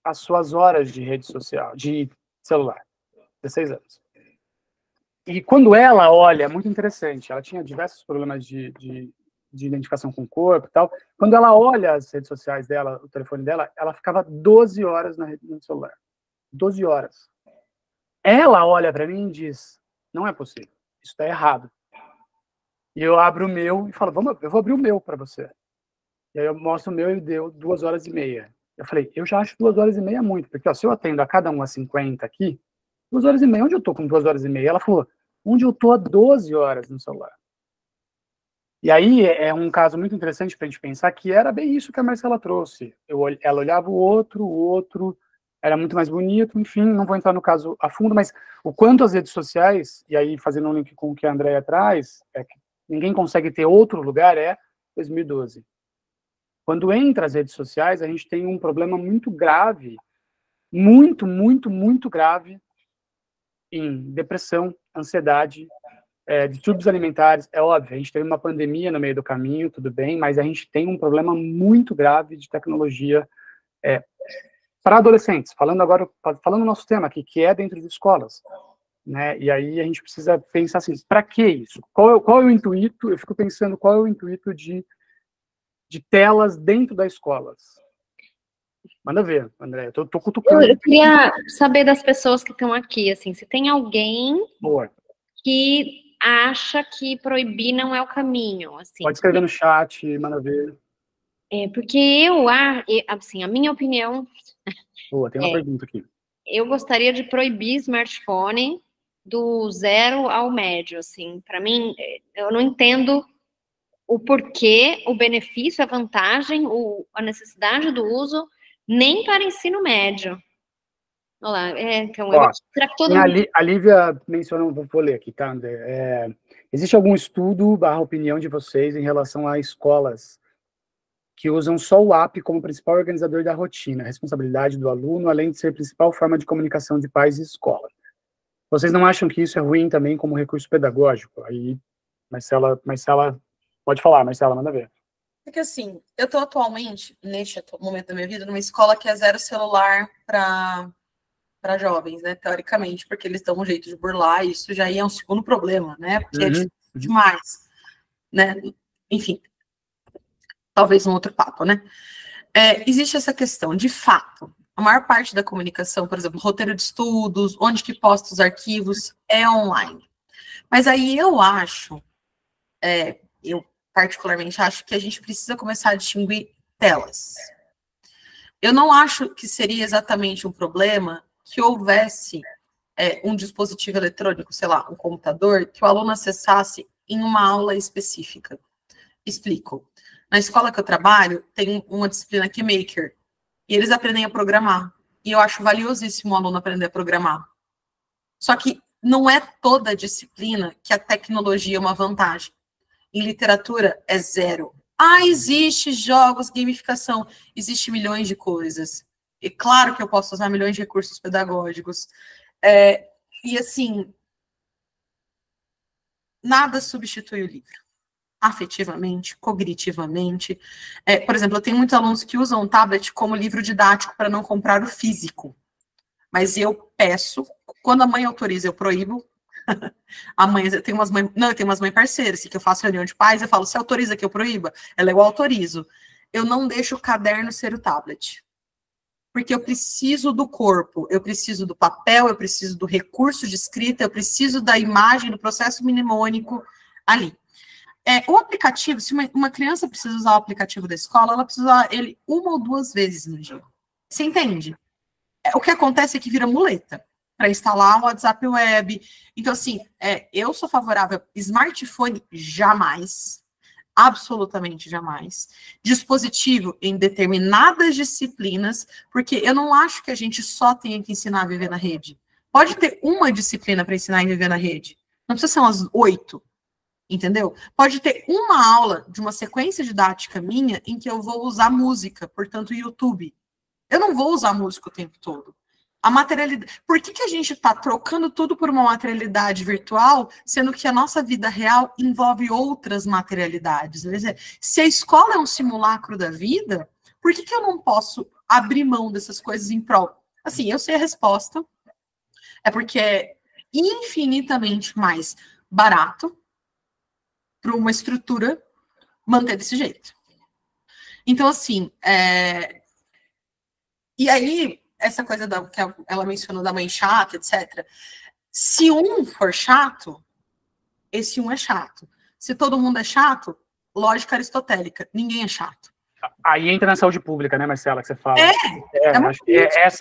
as suas horas de rede social, de celular. 16 anos. E quando ela olha, muito interessante, ela tinha diversos problemas de identificação com o corpo e tal. Quando ela olha as redes sociais dela, o telefone dela, ela ficava 12 horas no celular. 12 horas. Ela olha para mim e diz, não é possível, isso está errado. E eu abro o meu e falo, eu vou abrir o meu para você. E aí eu mostro o meu e deu 2h30. Eu falei, eu já acho 2h30 muito, porque ó, se eu atendo a cada um a 50 aqui, 2h30, onde eu tô com 2h30? Ela falou, onde eu tô há 12 horas no celular. E aí é um caso muito interessante para a gente pensar que era bem isso que a Marcela trouxe. Ela olhava o outro era muito mais bonito, enfim, não vou entrar no caso a fundo, mas o quanto as redes sociais, e aí fazendo um link com o que a Andrea traz, que ninguém consegue ter outro lugar, 2012. Quando entra as redes sociais, a gente tem um problema muito grave, muito, muito, muito grave em depressão, ansiedade, distúrbios alimentares. É óbvio, a gente teve uma pandemia no meio do caminho, tudo bem, mas a gente tem um problema muito grave de tecnologia para adolescentes, falando no nosso tema aqui, que é dentro de escolas, né? E aí a gente precisa pensar assim, para que isso? Qual é o intuito? Eu fico pensando qual é o intuito de telas dentro das escolas. Manda ver, André, eu tô cutucando. Eu queria saber das pessoas que estão aqui, assim, se tem alguém que acha que proibir não é o caminho, assim. Pode escrever no chat, manda ver. Porque assim, a minha opinião... Tem uma pergunta aqui. Eu gostaria de proibir smartphone do 0 ao médio, assim. Para mim, eu não entendo o porquê, o benefício, a vantagem, a necessidade do uso, nem para ensino médio. Olha lá, então, será que todo mundo... A Lívia mencionou, vou ler aqui, tá, André? Existe algum estudo, opinião de vocês em relação a escolas que usam só o app como principal organizador da rotina, responsabilidade do aluno, além de ser principal forma de comunicação de pais e escola? Vocês não acham que isso é ruim também como recurso pedagógico? Aí, Marcela, pode falar, Marcela, manda ver. Porque assim, eu estou atualmente, neste momento da minha vida, numa escola que é 0 celular para jovens, né, teoricamente, porque eles dão um jeito de burlar, e isso já é um segundo problema, né, porque é difícil demais, né, enfim, talvez um outro papo, né. Existe essa questão, de fato, a maior parte da comunicação, por exemplo, roteiro de estudos, onde que posta os arquivos, é online. Mas aí eu acho, eu particularmente acho que a gente precisa começar a distinguir telas. Eu não acho que seria exatamente um problema que houvesse um dispositivo eletrônico, sei lá, um computador, que o aluno acessasse em uma aula específica. Explico. Na escola que eu trabalho, tem uma disciplina que é Maker, e eles aprendem a programar. E eu acho valiosíssimo o aluno aprender a programar. Só que não é toda a disciplina que a tecnologia é uma vantagem. Em literatura, é 0. Existe jogos, gamificação, existe milhões de coisas. E claro que eu posso usar milhões de recursos pedagógicos. E assim, nada substitui o livro. afetivamente, cognitivamente. Por exemplo, eu tenho muitos alunos que usam o tablet como livro didático para não comprar o físico. Mas eu peço, quando a mãe autoriza, eu proíbo. A mãe, eu tenho umas mães parceiras, assim, que eu faço reunião de pais, eu falo, você autoriza que eu proíba? Ela, eu autorizo. Eu não deixo o caderno ser o tablet. Porque eu preciso do corpo, eu preciso do papel, eu preciso do recurso de escrita, eu preciso da imagem, do processo mnemônico ali. O aplicativo, se uma criança precisa usar o aplicativo da escola, ela precisa usar ele 1 ou 2 vezes no dia. Você entende? O que acontece é que vira muleta para instalar um WhatsApp Web. Então, assim, eu sou favorável. Smartphone, jamais. Absolutamente jamais. Dispositivo em determinadas disciplinas, porque eu não acho que a gente só tenha que ensinar a viver na rede. Pode ter uma disciplina para ensinar a viver na rede. Não precisa ser umas 8, entendeu? Pode ter uma aula de uma sequência didática minha em que eu vou usar música, portanto, YouTube. Eu não vou usar música o tempo todo. A materialidade. Por que a gente está trocando tudo por uma materialidade virtual, sendo que a nossa vida real envolve outras materialidades? Se a escola é um simulacro da vida, por que eu não posso abrir mão dessas coisas em prol? Assim, eu sei a resposta. É porque é infinitamente mais barato para uma estrutura manter desse jeito. Então, assim, e aí, essa coisa que ela mencionou da mãe chata, etc. Se um for chato, esse um é chato. Se todo mundo é chato, lógica aristotélica, ninguém é chato. Aí entra na saúde pública, né, Marcela, que você fala. Acho que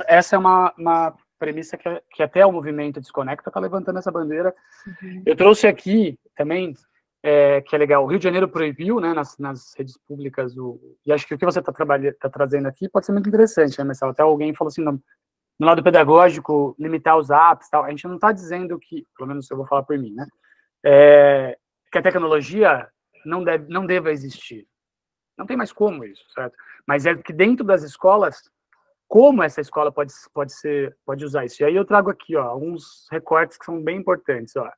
essa é uma premissa que até o movimento Desconecta está levantando essa bandeira. Uhum. Eu trouxe aqui também, que é legal, o Rio de Janeiro proibiu, né, nas redes públicas, e acho que o que você está trazendo aqui pode ser muito interessante, né, Marcelo? Até alguém falou assim, no lado pedagógico, limitar os apps, tal. A gente não está dizendo que, pelo menos eu vou falar por mim, né, que a tecnologia não deva existir. Não tem mais como isso, certo? Mas é que dentro das escolas, como essa escola pode usar isso. E aí eu trago aqui, ó, alguns recortes que são bem importantes, ó.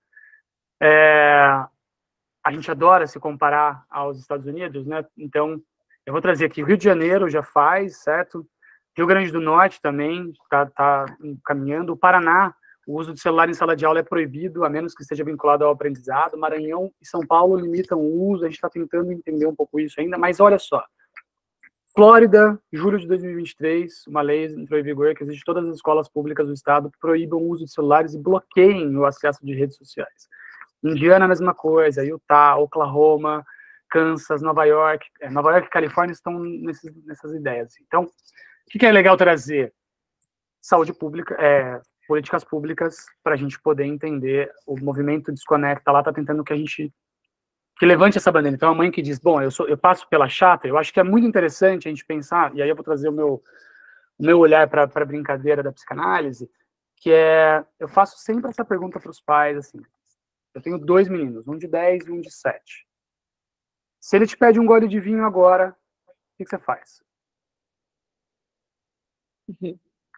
A gente adora se comparar aos Estados Unidos, né? Então, eu vou trazer aqui, o Rio de Janeiro já faz, certo? Rio Grande do Norte também está caminhando. O Paraná, o uso de celular em sala de aula é proibido, a menos que esteja vinculado ao aprendizado. Maranhão e São Paulo limitam o uso, a gente está tentando entender um pouco isso ainda, mas olha só. Flórida, julho de 2023, uma lei entrou em vigor que exige que todas as escolas públicas do estado proíbam o uso de celulares e bloqueiem o acesso de redes sociais. Indiana, a mesma coisa, Utah, Oklahoma, Kansas, Nova York e Califórnia estão nessas ideias. Então, o que é legal trazer? Saúde pública, políticas públicas, para a gente poder entender. O movimento Desconecta lá está tentando que levante essa bandeira. Então, a mãe que diz, bom, eu passo pela chata, eu acho que é muito interessante a gente pensar, e aí eu vou trazer o meu olhar para a brincadeira da psicanálise, que eu faço sempre essa pergunta para os pais, assim, eu tenho 2 meninos, um de 10 e um de 7. Se ele te pede um gole de vinho agora, o que você faz?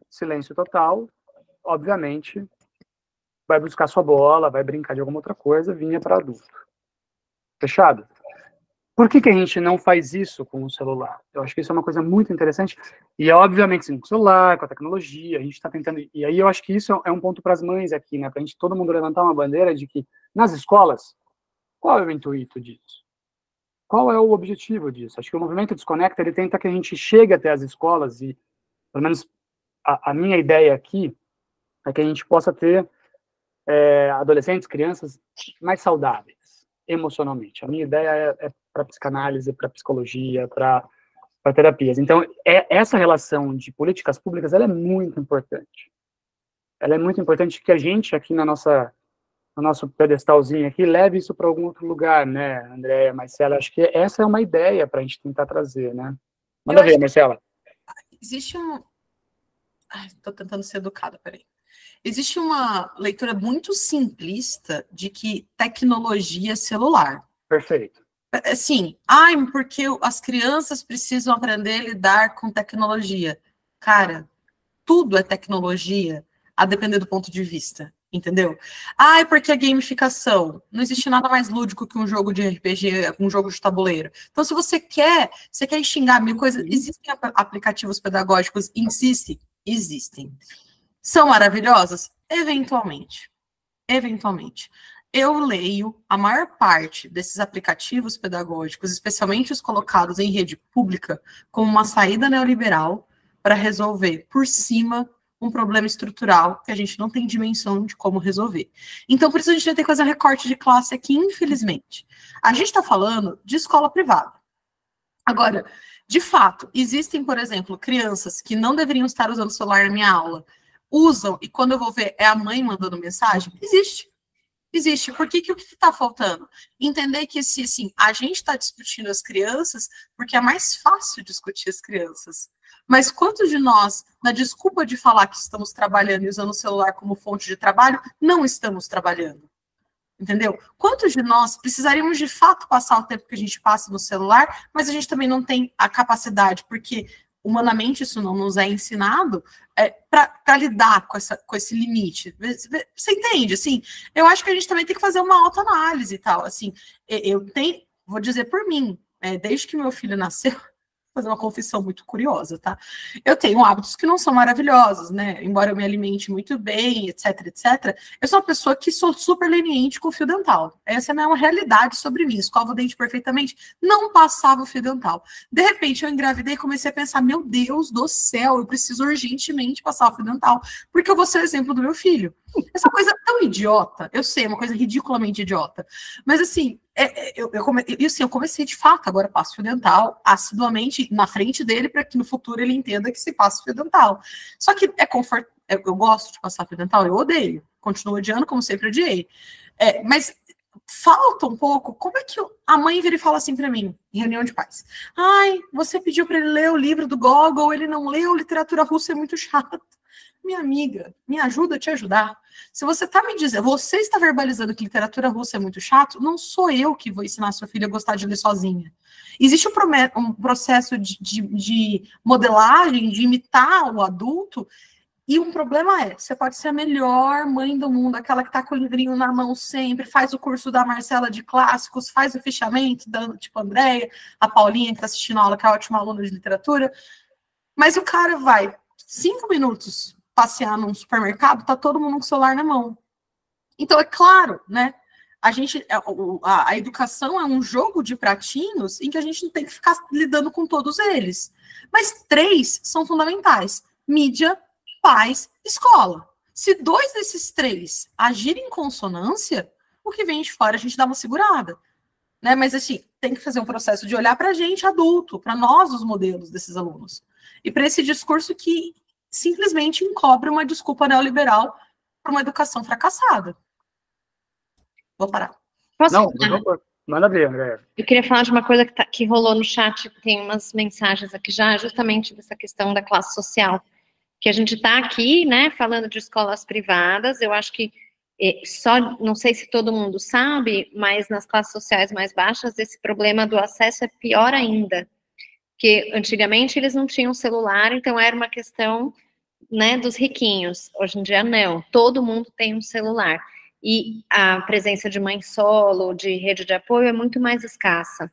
Silêncio total, obviamente, vai buscar sua bola, vai brincar de alguma outra coisa, vinho é para adulto. Fechado? Por que a gente não faz isso com o celular? Eu acho que isso é uma coisa muito interessante, e obviamente sim, com o celular, com a tecnologia, a gente está tentando, e aí eu acho que isso é um ponto para as mães aqui, né, para a gente, todo mundo levantar uma bandeira de que, nas escolas, qual é o intuito disso? Qual é o objetivo disso? Acho que o movimento Desconecta, ele tenta que a gente chegue até as escolas, e pelo menos a minha ideia aqui é que a gente possa ter adolescentes, crianças mais saudáveis emocionalmente. A minha ideia é para psicanálise, para psicologia, para terapias. Então, essa relação de políticas públicas, ela é muito importante. Ela é muito importante que a gente aqui no nosso pedestalzinho aqui leve isso para algum outro lugar, né, Andréia, Marcela? Acho que essa é uma ideia para a gente tentar trazer, né? Manda ver, Marcela. Existe estou tentando ser educada, peraí. Existe uma leitura muito simplista de que tecnologia é celular. Perfeito. Assim, porque as crianças precisam aprender a lidar com tecnologia. Cara, tudo é tecnologia, a depender do ponto de vista. Entendeu? Ah, é porque a gamificação. Não existe nada mais lúdico que um jogo de RPG, um jogo de tabuleiro. Então, se você quer xingar mil coisas, existem aplicativos pedagógicos, existem. São maravilhosas? Eventualmente. Eventualmente. Eu leio a maior parte desses aplicativos pedagógicos, especialmente os colocados em rede pública, como uma saída neoliberal para resolver por cima um problema estrutural que a gente não tem dimensão de como resolver. Então, por isso a gente vai ter que fazer um recorte de classe aqui, infelizmente. A gente está falando de escola privada. Agora, de fato, existem, por exemplo, crianças que não deveriam estar usando o celular na minha aula, usam, e quando eu vou ver, é a mãe mandando mensagem? Existe. Por que o que está faltando? Entender que, se assim, a gente está discutindo as crianças, porque é mais fácil discutir as crianças. Mas quantos de nós, na desculpa de falar que estamos trabalhando e usando o celular como fonte de trabalho, não estamos trabalhando? Entendeu? Quantos de nós precisaríamos de fato passar o tempo que a gente passa no celular, mas a gente também não tem a capacidade, porque humanamente isso não nos é ensinado, para lidar com esse limite. Você entende? Assim, eu acho que a gente também tem que fazer uma autoanálise e tal. Assim, vou dizer por mim, desde que meu filho nasceu, fazer uma confissão muito curiosa, tá? Eu tenho hábitos que não são maravilhosos, né? Embora eu me alimente muito bem, etc, eu sou uma pessoa que sou super leniente com o fio dental. Essa é uma realidade sobre mim. Escovo o dente perfeitamente, não passava o fio dental. De repente, eu engravidei e comecei a pensar, meu Deus do céu, eu preciso urgentemente passar o fio dental, porque eu vou ser o exemplo do meu filho. Essa coisa tão idiota, eu sei, é uma coisa ridiculamente idiota, mas assim, eu comecei de fato, agora passo fio dental assiduamente na frente dele, para que no futuro ele entenda que se passa fio dental. Só que eu gosto de passar fio dental, eu odeio, continuo odiando como sempre odiei. Mas falta um pouco, como é que a mãe vira e fala assim para mim, em reunião de pais, ai, você pediu para ele ler o livro do Gogol, ele não leu, literatura russa é muito chato. Minha amiga, me ajuda a te ajudar. Se você está me dizendo, você está verbalizando que literatura russa é muito chato, não sou eu que vou ensinar sua filha a gostar de ler sozinha. Existe um processo de modelagem, de imitar o adulto, e um problema você pode ser a melhor mãe do mundo, aquela que está com o livrinho na mão sempre, faz o curso da Marcela de clássicos, faz o fichamento, tipo a Andréia, a Paulinha, que está assistindo a aula, que é ótima aluna de literatura, mas o cara vai 5 minutos passear num supermercado, tá todo mundo com o celular na mão. Então, é claro, né? A educação é um jogo de pratinhos em que a gente não tem que ficar lidando com todos eles. Mas 3 são fundamentais: mídia, pais, escola. Se 2 desses 3 agirem em consonância, o que vem de fora a gente dá uma segurada. Né? Mas, assim, tem que fazer um processo de olhar para a gente adulto, para nós, os modelos desses alunos. E para esse discurso que simplesmente encobre uma desculpa neoliberal para uma educação fracassada. Vou parar. Não, manda ver, André. Eu queria falar de uma coisa que rolou no chat, tem umas mensagens aqui já, justamente dessa questão da classe social, que a gente está aqui, né, falando de escolas privadas. Eu acho que não sei se todo mundo sabe, mas nas classes sociais mais baixas, esse problema do acesso é pior ainda. Porque antigamente eles não tinham celular, então era uma questão, né, dos riquinhos. Hoje em dia não, todo mundo tem um celular. E a presença de mãe solo, de rede de apoio é muito mais escassa.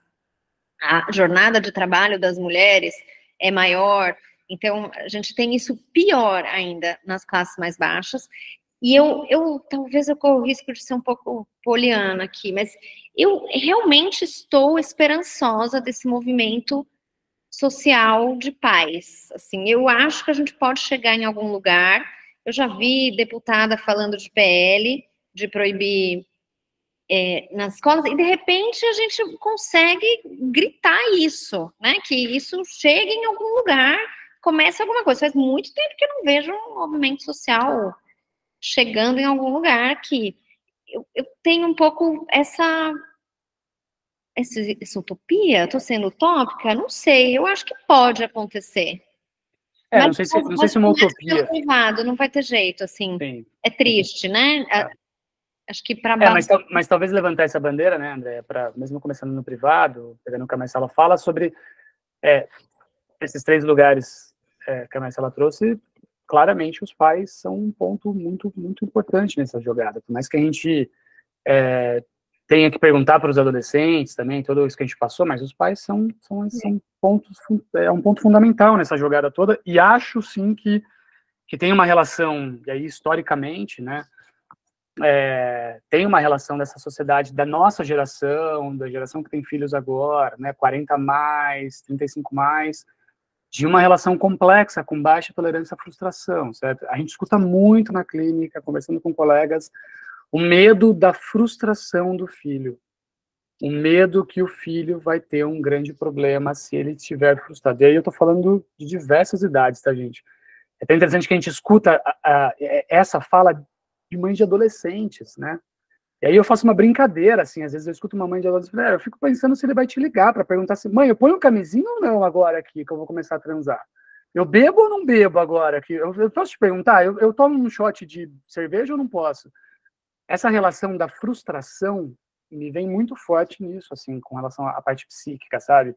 A jornada de trabalho das mulheres é maior, então a gente tem isso pior ainda nas classes mais baixas. E talvez eu corra o risco de ser um pouco poliana aqui, mas eu realmente estou esperançosa desse movimento social de paz. Assim, eu acho que a gente pode chegar em algum lugar. Eu já vi deputada falando de PL, de proibir nas escolas, e de repente a gente consegue gritar isso, né? Que isso chegue em algum lugar, comece alguma coisa. Faz muito tempo que eu não vejo um movimento social chegando em algum lugar aqui. Eu tenho um pouco essa utopia? Estou sendo utópica? Não sei, eu acho que pode acontecer. Mas, não sei se é uma utopia. Privado, não vai ter jeito, assim. Sim. É triste, né? Acho que para mas talvez levantar essa bandeira, né, André, mesmo começando no privado, pegando o que a Marcela fala, sobre esses 3 lugares que a Marcela trouxe, claramente os pais são um ponto muito, muito importante nessa jogada. Por mais que a gente tenha que perguntar para os adolescentes também, tudo isso que a gente passou, mas os pais são pontos, um ponto fundamental nessa jogada toda, e acho sim que tem uma relação, e aí historicamente, né, tem uma relação dessa sociedade, da nossa geração, da geração que tem filhos agora, né, 40 mais, 35 mais, de uma relação complexa, com baixa tolerância à frustração, certo? A gente escuta muito na clínica, conversando com colegas, o medo da frustração do filho, o medo que o filho vai ter um grande problema se ele estiver frustrado. E aí eu tô falando de diversas idades, tá, gente? É tão interessante que a gente escuta essa fala de mães de adolescentes, né? E aí eu faço uma brincadeira, assim, às vezes eu escuto uma mãe de adolescente, eu fico pensando se ele vai te ligar para perguntar assim, mãe, eu ponho camisinha ou não agora aqui, que eu vou começar a transar? Eu bebo ou não bebo agora aqui? Eu posso te perguntar, eu tomo um shot de cerveja ou não posso? Essa relação da frustração me vem muito forte nisso, assim, com relação à parte psíquica, sabe?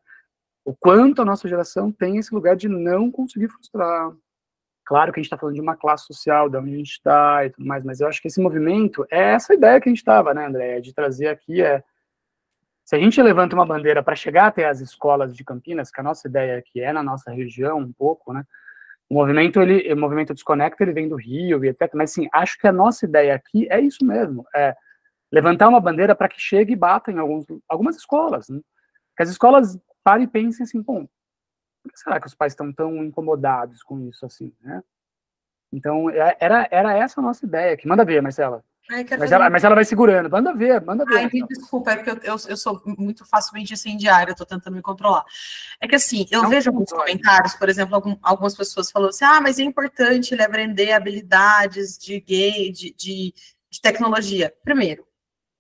O quanto a nossa geração tem esse lugar de não conseguir frustrar. Claro que a gente está falando de uma classe social, de onde a gente está e tudo mais, mas eu acho que esse movimento é essa ideia que a gente estava, né, André? De trazer aqui se a gente levanta uma bandeira para chegar até as escolas de Campinas, que a nossa ideia aqui é na nossa região um pouco, né? O movimento Desconecta, ele vem do Rio e etc. Mas, assim, acho que a nossa ideia aqui é isso mesmo, levantar uma bandeira para que chegue e bata em algumas escolas, né? Que as escolas parem e pensem assim, bom, por que será que os pais estão tão incomodados com isso, assim, né? Então, era essa a nossa ideia aqui. Manda ver, Marcela. Mas ela vai segurando. Manda ver. Ai, desculpa, é porque eu sou muito facilmente incendiária, eu tô tentando me controlar. É que, assim, eu vejo alguns comentários, por exemplo, algumas pessoas falando assim, mas é importante ele aprender habilidades de tecnologia. Primeiro,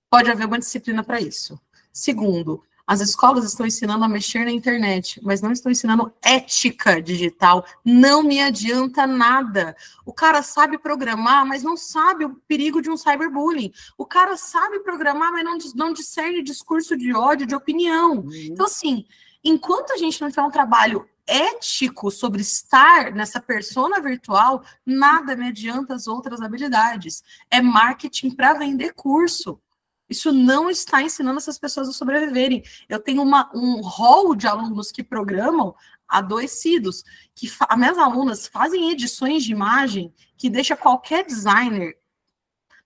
pode haver uma disciplina para isso. Segundo, as escolas estão ensinando a mexer na internet, mas não estão ensinando ética digital. Não me adianta nada. O cara sabe programar, mas não sabe o perigo de um cyberbullying. O cara sabe programar, mas não discerne discurso de ódio, de opinião. Então, assim, enquanto a gente não tiver um trabalho ético sobre estar nessa persona virtual, nada me adianta as outras habilidades. É marketing para vender curso. Isso não está ensinando essas pessoas a sobreviverem. Eu tenho um hall de alunos que programam adoecidos, que as minhas alunas fazem edições de imagem que deixa qualquer designer,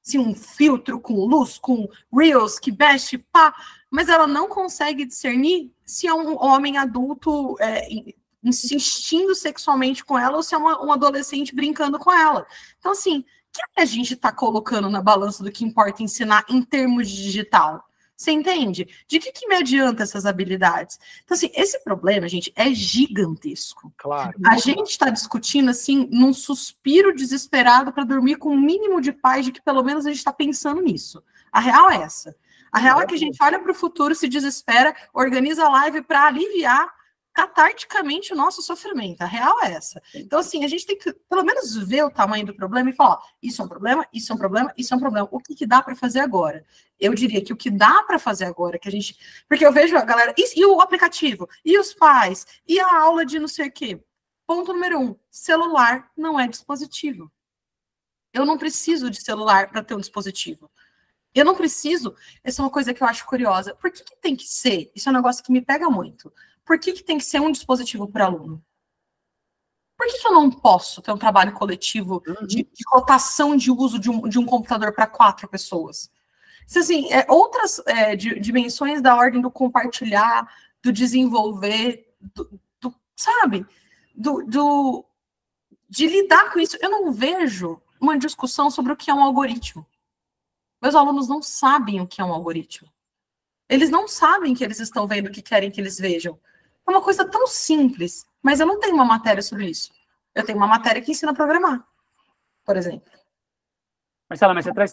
assim, um filtro com luz, com reels, que mexe, pá, mas ela não consegue discernir se é um homem adulto insistindo sexualmente com ela ou se é um adolescente brincando com ela. Então, assim, o que a gente está colocando na balança do que importa ensinar em termos de digital? Você entende? De que me adianta essas habilidades? Então, assim, esse problema, gente, é gigantesco. Claro. A gente está discutindo, assim, num suspiro desesperado para dormir com um mínimo de paz de que pelo menos a gente está pensando nisso. A real é essa. A real é que a gente olha para o futuro, se desespera, organiza a live para aliviar catarticamente o nosso sofrimento. A real é essa. Então, assim, a gente tem que, pelo menos, ver o tamanho do problema e falar, isso é um problema, isso é um problema, isso é um problema. O que dá para fazer agora? Eu diria que o que dá para fazer agora, que a gente... Porque eu vejo a galera, e o aplicativo? E os pais? E a aula de não sei o quê? Ponto número 1, celular não é dispositivo. Eu não preciso de celular para ter um dispositivo. Eu não preciso... Essa é uma coisa que eu acho curiosa. Por que tem que ser? Isso é um negócio que me pega muito. Por que tem que ser um dispositivo para aluno? Por que eu não posso ter um trabalho coletivo de rotação de uso de um computador para 4 pessoas? Isso, assim, outras dimensões da ordem do compartilhar, do desenvolver, sabe? De lidar com isso. Eu não vejo uma discussão sobre o que é um algoritmo. Meus alunos não sabem o que é um algoritmo. Eles não sabem que eles estão vendo o que querem que eles vejam. É uma coisa tão simples, mas eu não tenho uma matéria sobre isso. Eu tenho uma matéria que ensina a programar, por exemplo. Marcela, mas você traz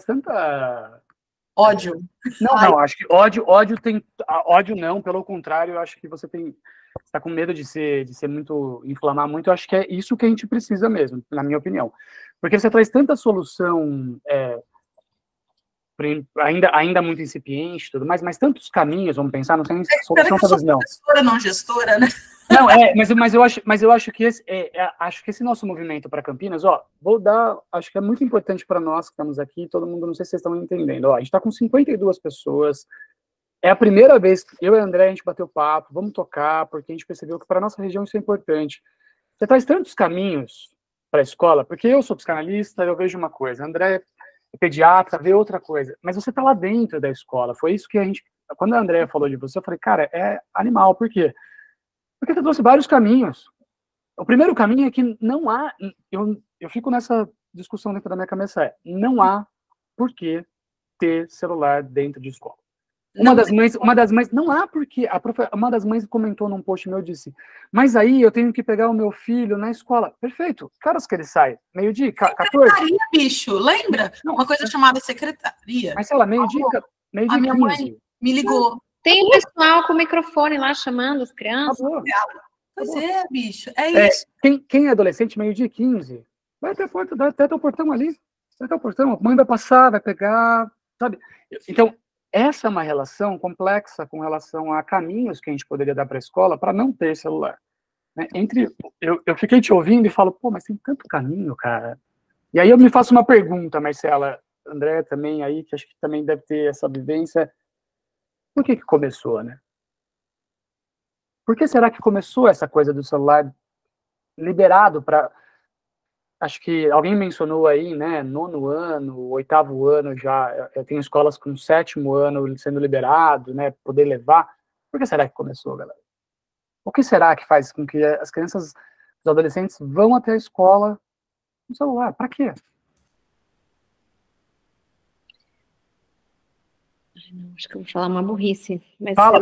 tanta... Ódio. Não, acho que ódio tem... Ódio não, pelo contrário, eu acho que você está com medo de ser muito... inflamar muito, eu acho que é isso que a gente precisa mesmo, na minha opinião. Porque você traz tanta solução... ainda muito incipiente e tudo mais, mas tantos caminhos, vamos pensar, não tem solução talvez não. Professora, não gestora, né? Não, mas eu acho que esse nosso movimento para Campinas, ó, acho que é muito importante para nós que estamos aqui, todo mundo, não sei se vocês estão entendendo, ó, a gente está com 52 pessoas, é a primeira vez que eu e a André, a gente bateu papo, vamos tocar, porque a gente percebeu que para nossa região isso é importante. Você traz tantos caminhos para a escola, porque eu sou psicanalista, eu vejo uma coisa, André é pediatra, vê outra coisa, mas você está lá dentro da escola, foi isso que a gente, quando a André falou de você, eu falei, cara, é animal, por quê? Porque você trouxe vários caminhos. O primeiro caminho é que não há, eu fico nessa discussão dentro da minha cabeça, não há por que ter celular dentro de escola. Uma das mães, não há porque, uma das mães comentou num post meu, disse, mas aí eu tenho que pegar o meu filho na escola. Perfeito, que horas que ele sai? Meio-dia, 14? Secretaria, bicho, lembra? Não, uma coisa chamada secretaria. Mas sei lá, meio-dia, A minha 15. mãe me ligou. Tem o pessoal com o microfone lá chamando as crianças. Acabou. Pois é, bicho, é isso. Quem é adolescente, meio-dia 15, vai até a porta, vai até o portão ali, vai até o portão, a mãe vai passar, vai pegar, sabe? Então, essa é uma relação complexa com relação a caminhos que a gente poderia dar para a escola para não ter celular. Né? Eu fiquei te ouvindo e falo, pô, mas tem tanto caminho, cara. E aí eu me faço uma pergunta, Marcela, André também aí, que acho que também deve ter essa vivência. Por que começou, né? Por que será que começou essa coisa do celular liberado para... Acho que alguém mencionou aí, né, 9º ano, 8º ano já, eu tenho escolas com 7º ano sendo liberado, né, poder levar. Por que será que começou, galera? O que será que faz com que as crianças, os adolescentes vão até a escola no celular? Para quê? Não, acho que eu vou falar uma burrice. Mas fala.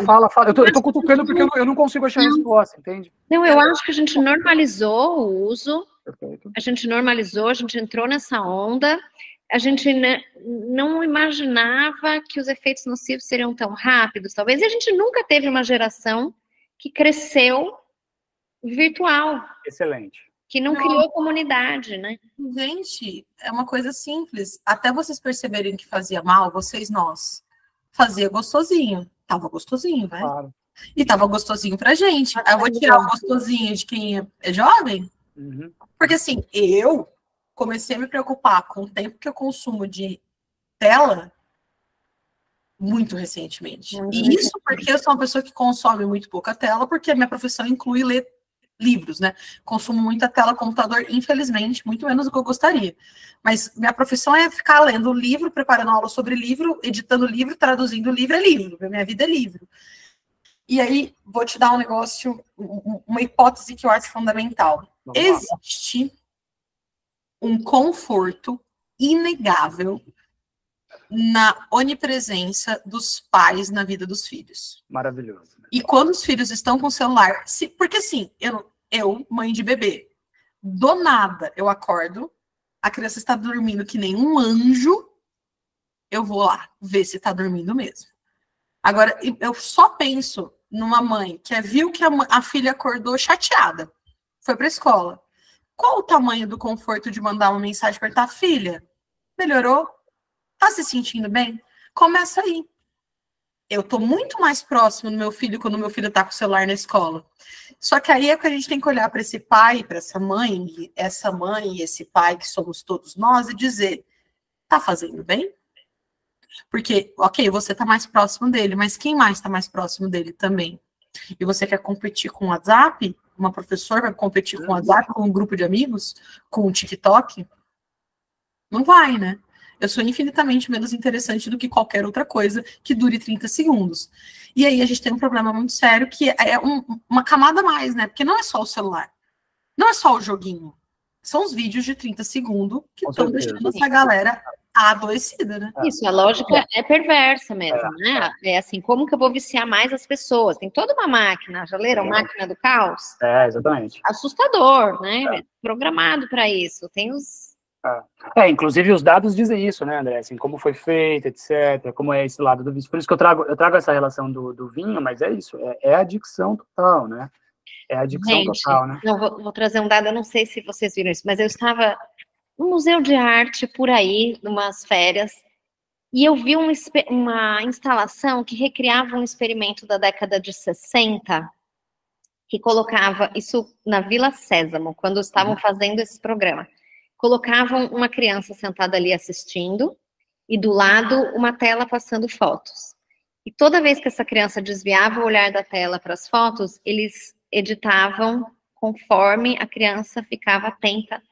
Eu tô cutucando porque eu não consigo achar a resposta, entende? Não, eu acho que a gente normalizou o uso. Perfeito. A gente normalizou, a gente entrou nessa onda, a gente não imaginava que os efeitos nocivos seriam tão rápidos, talvez, e a gente nunca teve uma geração que cresceu virtual. Excelente. Que não criou comunidade, né? Gente, é uma coisa simples. Até vocês perceberem que fazia mal, nós, fazia gostosinho. Tava gostosinho, né? Claro. E tava gostosinho pra gente. Eu vou tirar o gostosinho de quem é jovem. Uhum. Porque assim, eu comecei a me preocupar com o tempo que eu consumo de tela muito recentemente. E isso porque eu sou uma pessoa que consome muito pouca tela, porque a minha profissão inclui ler livros, né? Consumo muita tela, computador, infelizmente, muito menos do que eu gostaria. Mas minha profissão é ficar lendo livro, preparando aula sobre livro, editando livro, traduzindo livro, é livro. Minha vida é livro. E aí, vou te dar um negócio, uma hipótese que eu acho fundamental. Existe um conforto inegável na onipresença dos pais na vida dos filhos. Maravilhoso. E quando os filhos estão com o celular, porque assim, eu, mãe de bebê, do nada eu acordo, a criança está dormindo que nem um anjo, eu vou lá ver se está dormindo mesmo. Agora, eu só penso numa mãe que viu que a filha acordou chateada, foi para a escola. Qual o tamanho do conforto de mandar uma mensagem para perguntar, filha, melhorou? Tá se sentindo bem? Começa aí. Eu tô muito mais próximo do meu filho quando o meu filho tá com o celular na escola. Só que aí é que a gente tem que olhar para esse pai, para essa mãe e esse pai que somos todos nós e dizer, tá fazendo bem? Porque, ok, você tá mais próximo dele, mas quem mais tá mais próximo dele também? E você quer competir com o WhatsApp? Uma professora vai competir com o WhatsApp, com um grupo de amigos? Com o TikTok? Não vai, né? Eu sou infinitamente menos interessante do que qualquer outra coisa que dure 30 segundos. E aí a gente tem um problema muito sério, que é uma camada a mais, né? Porque não é só o celular. Não é só o joguinho. São os vídeos de 30 segundos que estão deixando essa galera adoecida, né? Isso, a lógica é perversa mesmo, né? É assim, como que eu vou viciar mais as pessoas? Tem toda uma máquina, já leram Máquina do Caos? Exatamente. Assustador, né? Programado para isso. Tem os... Inclusive os dados dizem isso, né, André? Assim, como foi feito, etc., como é esse lado do vício. Por isso que eu trago essa relação do vinho, mas é isso, é adicção total, né? É adicção total, né? Não, vou trazer um dado, eu não sei se vocês viram isso, mas eu estava no Museu de Arte, por aí, numas férias, e eu vi uma instalação que recriava um experimento da década de 60, que colocava, isso na Vila Sésamo, quando estavam fazendo esse programa, colocavam uma criança sentada ali assistindo, e do lado uma tela passando fotos. E toda vez que essa criança desviava o olhar da tela para as fotos, eles editavam conforme a criança ficava atenta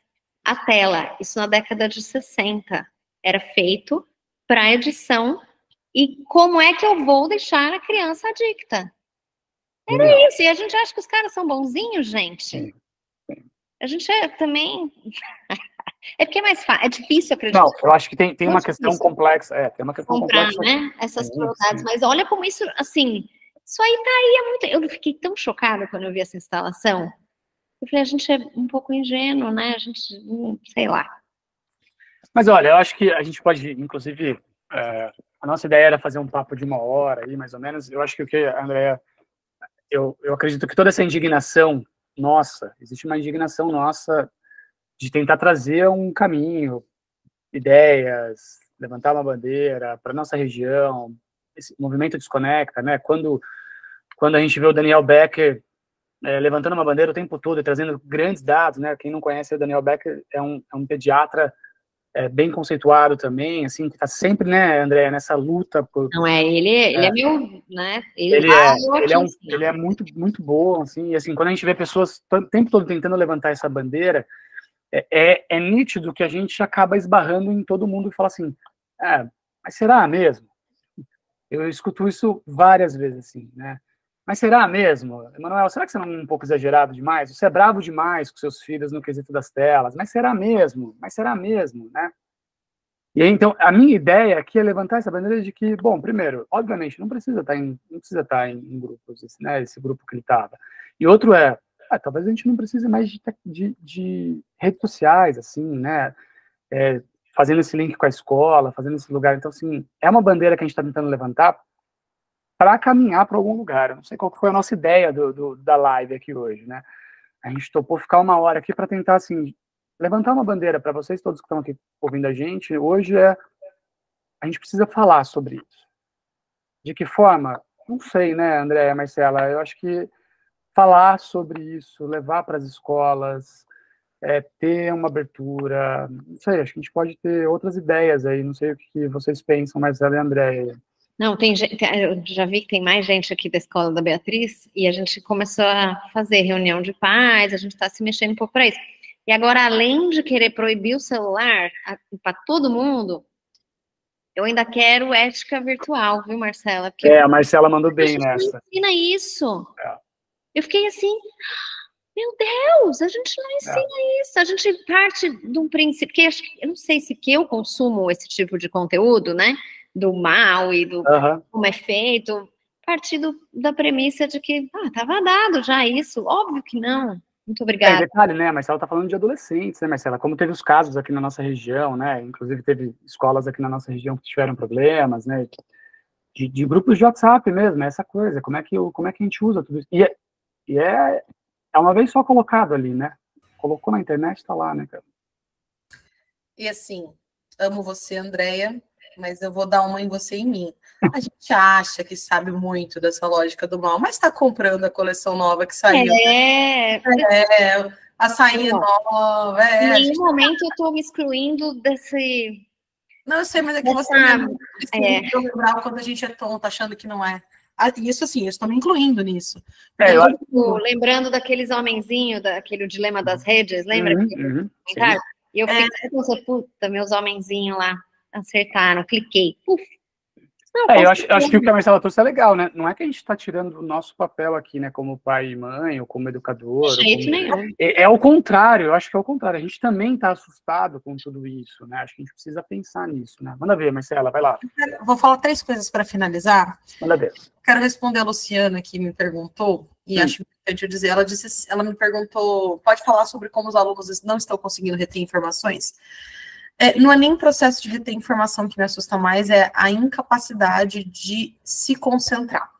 à tela. Isso na década de 60. Era feito para edição. E como é que eu vou deixar a criança adicta? Era isso. E a gente acha que os caras são bonzinhos, gente. A gente também... É porque é mais fácil, é difícil acreditar. Não, eu acho que tem uma questão complexa. Tem uma questão comprar, complexa. Né? Essas crueldades. Mas olha como isso, assim, isso aí tá aí há muito. Eu fiquei tão chocada quando eu vi essa instalação. Eu falei, a gente é um pouco ingênuo, né? A gente, sei lá. Mas olha, eu acho que a gente pode, inclusive, a nossa ideia era fazer um papo de 1 hora aí, mais ou menos. Eu acho que o que, Andréa, eu acredito que toda essa indignação nossa, existe uma indignação nossa de tentar trazer um caminho, ideias, levantar uma bandeira para nossa região. Esse movimento desconecta, né? Quando a gente vê o Daniel Becker levantando uma bandeira o tempo todo e trazendo grandes dados, né? Quem não conhece o Daniel Becker é um pediatra bem conceituado também, assim, que está sempre, né, André, nessa luta por... Não é, ele é meu, né? Ele é muito, muito bom, assim, e assim, quando a gente vê pessoas o tempo todo tentando levantar essa bandeira, é nítido que a gente acaba esbarrando em todo mundo e fala assim, mas será mesmo? Eu escuto isso várias vezes, assim, né? Mas será mesmo? Emanuel, será que você não é um pouco exagerado demais? Você é bravo demais com seus filhos no quesito das telas, mas será mesmo? Mas será mesmo, né? E aí, então, a minha ideia aqui é levantar essa bandeira de que, bom, primeiro, obviamente, não precisa estar em grupos, né, esse grupo que ele estava. E outro talvez a gente não precise mais de redes sociais, assim, né, fazendo esse link com a escola, fazendo esse lugar. Então, assim, é uma bandeira que a gente está tentando levantar para caminhar para algum lugar. Eu não sei qual foi a nossa ideia da live aqui hoje, né? A gente topou ficar 1 hora aqui para tentar, assim, levantar uma bandeira para vocês todos que estão aqui ouvindo a gente. Hoje a gente precisa falar sobre isso. De que forma? Não sei, né, Andréa, Marcela? Eu acho que falar sobre isso, levar para as escolas, ter uma abertura, não sei, acho que a gente pode ter outras ideias aí, não sei o que vocês pensam, Marcela e Andréa. Não, tem gente, eu já vi que tem mais gente aqui da escola da Beatriz, e a gente começou a fazer reunião de pais, a gente está se mexendo um pouco para isso. E agora, além de querer proibir o celular para todo mundo, eu ainda quero ética virtual, viu, Marcela? Porque a Marcela mandou bem nessa. A gente não ensina isso. Eu fiquei assim, meu Deus, a gente não ensina isso. A gente parte de um princípio, porque eu não sei se que eu consumo esse tipo de conteúdo, né? Do mal e do como é feito, partindo da premissa de que estava dado já isso. Óbvio que não. Muito obrigada. Detalhe, né, Marcela está falando de adolescentes, né, Marcela? Como teve os casos aqui na nossa região, né? Inclusive teve escolas aqui na nossa região que tiveram problemas, né? De grupos de WhatsApp mesmo, essa coisa. Como é que a gente usa tudo isso? E é uma vez só colocado ali, né? Colocou na internet, está lá, né, cara? E assim, amo você, Andréia, mas eu vou dar uma em você e em mim. A gente acha que sabe muito dessa lógica do mal, mas está comprando a coleção nova que saiu. A sainha nova. Em nenhum momento eu estou me excluindo desse... Não, eu sei, mas é que você lembrar quando a gente é tonto, achando que não é. Isso assim, eu estou me incluindo nisso. Lembrando daqueles homenzinhos, daquele dilema das redes, lembra? E eu fiquei pensando, puta, meus homenzinhos lá acertaram, cliquei. Eu acho que o que a Marcela trouxe é legal, né? Não é que a gente está tirando o nosso papel aqui, né, como pai e mãe, ou como educador. De jeito nenhum. É o contrário, eu acho que é o contrário. A gente também está assustado com tudo isso, né? Acho que a gente precisa pensar nisso, né? Manda ver, Marcela, vai lá. Vou falar 3 coisas para finalizar. Manda ver. Quero responder a Luciana, que me perguntou, e acho importante eu dizer, ela me perguntou, pode falar sobre como os alunos não estão conseguindo reter informações? Não é nem o processo de reter informação que me assusta mais, é a incapacidade de se concentrar.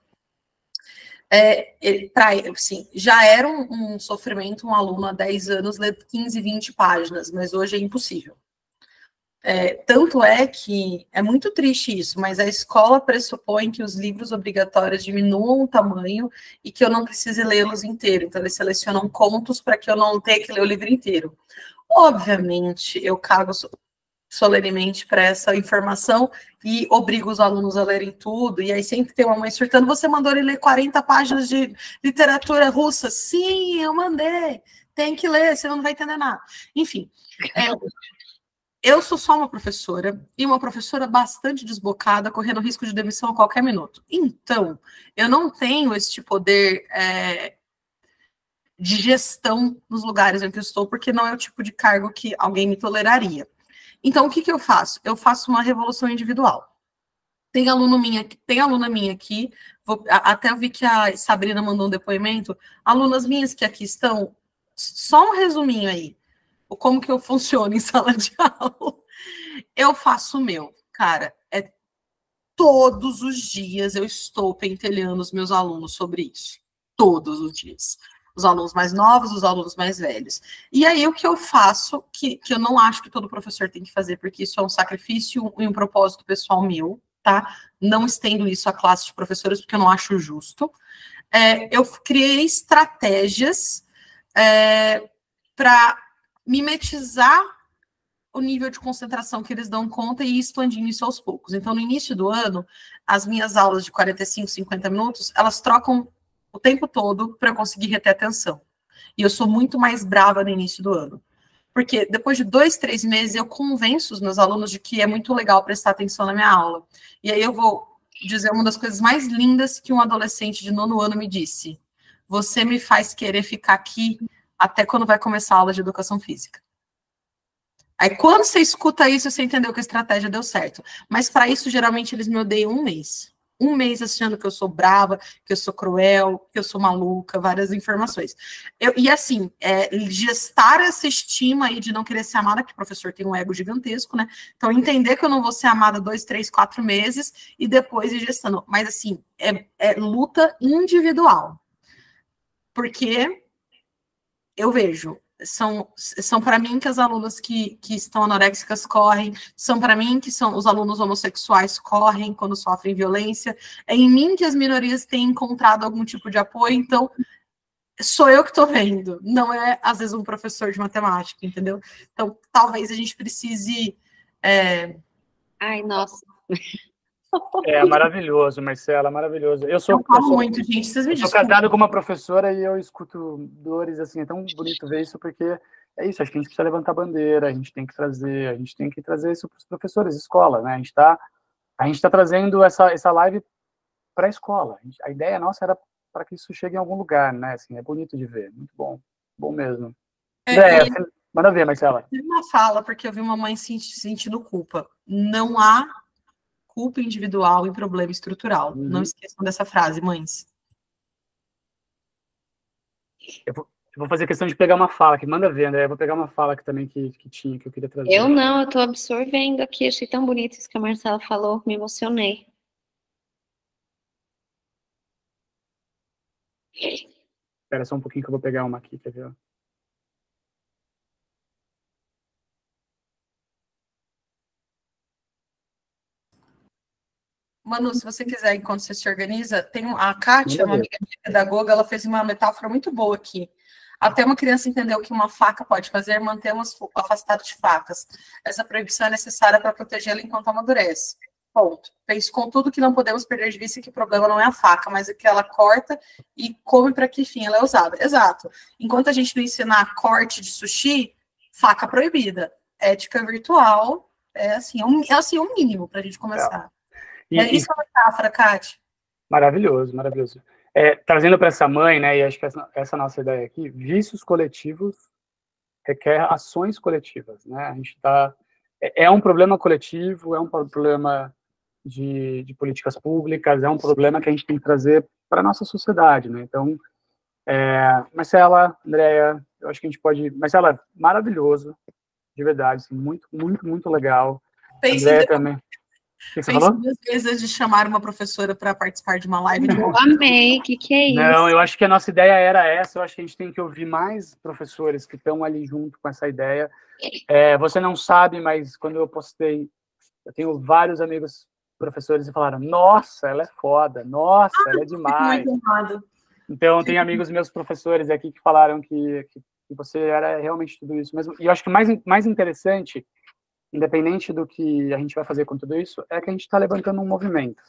Assim, já era um sofrimento um aluno há 10 anos ler 15, 20 páginas, mas hoje é impossível. Tanto é que é muito triste isso, mas a escola pressupõe que os livros obrigatórios diminuam o tamanho e que eu não precise lê-los inteiro. Então, eles selecionam contos para que eu não tenha que ler o livro inteiro. Obviamente, eu cago solenemente para essa informação e obrigo os alunos a lerem tudo, e aí sempre tem uma mãe surtando, você mandou ele ler 40 páginas de literatura russa? Sim, eu mandei, tem que ler, senão não vai entender nada. Enfim, eu sou só uma professora, e uma professora bastante desbocada, correndo risco de demissão a qualquer minuto. Então, eu não tenho este poder de gestão nos lugares em que eu estou, porque não é o tipo de cargo que alguém me toleraria. Então, o que eu faço? Eu faço uma revolução individual. Tem aluna minha aqui, até eu vi que a Sabrina mandou um depoimento, alunas minhas que aqui estão, só um resuminho aí, como que eu funciono em sala de aula. Eu faço o meu, cara, todos os dias eu estou pentelhando os meus alunos sobre isso. Todos os dias. Os alunos mais novos, os alunos mais velhos. E aí, o que eu faço, que eu não acho que todo professor tem que fazer, porque isso é um sacrifício e um propósito pessoal meu, tá? Não estendo isso à classe de professores, porque eu não acho justo. Eu criei estratégias para mimetizar o nível de concentração que eles dão conta e ir expandindo isso aos poucos. Então, no início do ano, as minhas aulas de 45, 50 minutos, elas trocam o tempo todo para eu conseguir reter atenção. E eu sou muito mais brava no início do ano. Porque depois de 2, 3 meses, eu convenço os meus alunos de que é muito legal prestar atenção na minha aula. E aí eu vou dizer uma das coisas mais lindas que um adolescente de 9º ano me disse. Você me faz querer ficar aqui até quando vai começar a aula de educação física. Aí quando você escuta isso, você entendeu que a estratégia deu certo. Mas para isso, geralmente, eles me odeiam 1 mês. 1 mês achando que eu sou brava, que eu sou cruel, que eu sou maluca, várias informações. E assim, gestar essa estima aí de não querer ser amada, que o professor tem um ego gigantesco, né? Então, entender que eu não vou ser amada 2, 3, 4 meses e depois ir gestando. Mas assim, é luta individual. Porque eu vejo, são para mim que as alunas que estão anoréxicas correm, são para mim que são os alunos homossexuais correm quando sofrem violência, é em mim que as minorias têm encontrado algum tipo de apoio, então sou eu que estou vendo, não é às vezes um professor de matemática, entendeu? Então talvez a gente precise... Ai, nossa... Maravilhoso, Marcela, maravilhoso. Eu falo muito, gente, vocês me desculpem. Sou casado com uma professora e eu escuto dores, assim, é tão bonito ver isso, porque é isso, acho que a gente precisa levantar a bandeira, a gente tem que trazer isso para os professores, escola, né? A gente tá trazendo essa live para a escola. A ideia nossa era para que isso chegue em algum lugar, né? Assim, é bonito de ver, muito bom mesmo. Manda ver, Marcela. Uma fala, porque eu vi uma mãe sentindo culpa. Não há culpa individual e problema estrutural. Não esqueçam dessa frase, mães. Eu vou fazer questão de pegar uma fala aqui. Manda ver, André. Eu vou pegar uma fala aqui também que eu queria trazer. Eu tô absorvendo aqui. Achei tão bonito isso que a Marcela falou. Me emocionei. Espera só um pouquinho que eu vou pegar uma aqui, quer ver? Manu, se você quiser, enquanto você se organiza, tem a Kátia, uma amiga pedagoga, ela fez uma metáfora muito boa aqui. Até uma criança entender o que uma faca pode fazer, mantê-las afastadas de facas. Essa proibição é necessária para protegê-la enquanto amadurece. Ponto. Pense com tudo que não podemos perder de vista que o problema não é a faca, mas o que ela corta e come para que fim ela é usada. Exato. Enquanto a gente não ensinar corte de sushi, faca proibida. Ética virtual é o mínimo para a gente começar. Isso é uma metáfora, Kátia. Maravilhoso, maravilhoso. Trazendo para essa mãe, né, e acho que essa nossa ideia aqui, vícios coletivos requer ações coletivas, né? A gente é um problema coletivo, é um problema de políticas públicas, é um problema que a gente tem que trazer para a nossa sociedade, né? Então, Marcela, Andréia, eu acho que a gente pode... Marcela, maravilhoso, de verdade, assim, muito, muito, muito legal. Andréia também. Pensei 2 vezes de chamar uma professora para participar de uma live. Eu amei, que é isso? Não, eu acho que a nossa ideia era essa, eu acho que a gente tem que ouvir mais professores que estão ali junto com essa ideia. Você não sabe, mas quando eu postei, eu tenho vários amigos professores que falaram, nossa, ela é foda, nossa, ela é demais. Muito honrado. Então, tem amigos meus professores aqui que falaram que você era realmente tudo isso mesmo. E eu acho que o mais interessante, independente do que a gente vai fazer com tudo isso, é que a gente está levantando um movimento.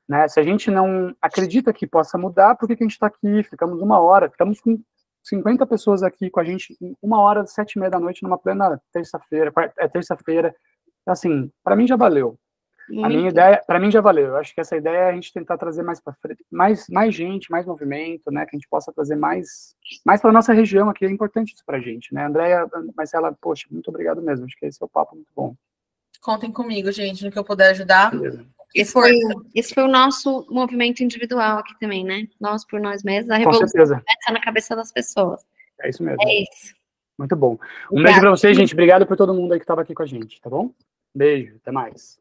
Né? Se a gente não acredita que possa mudar, por que a gente está aqui? Ficamos 1 hora, ficamos com 50 pessoas aqui com a gente, em 1 hora, 7h30 da noite, numa plena terça-feira. É terça-feira. Assim, para mim já valeu. A minha ideia, para mim já valeu. Eu acho que essa ideia é a gente tentar trazer mais para frente, mais gente, mais movimento, né? Que a gente possa trazer mais para nossa região aqui. É importante isso para a gente, né? Andréia, Marcela, poxa, muito obrigado mesmo. Acho que esse é o papo muito bom. Contem comigo, gente, no que eu puder ajudar. Beleza. Esse foi o nosso movimento individual aqui também, né? Nós por nós mesmos. A revolução começa na cabeça das pessoas. É isso mesmo. É isso. Muito bom. Um beijo para vocês, gente. Obrigado por todo mundo aí que estava aqui com a gente, tá bom? Beijo, até mais.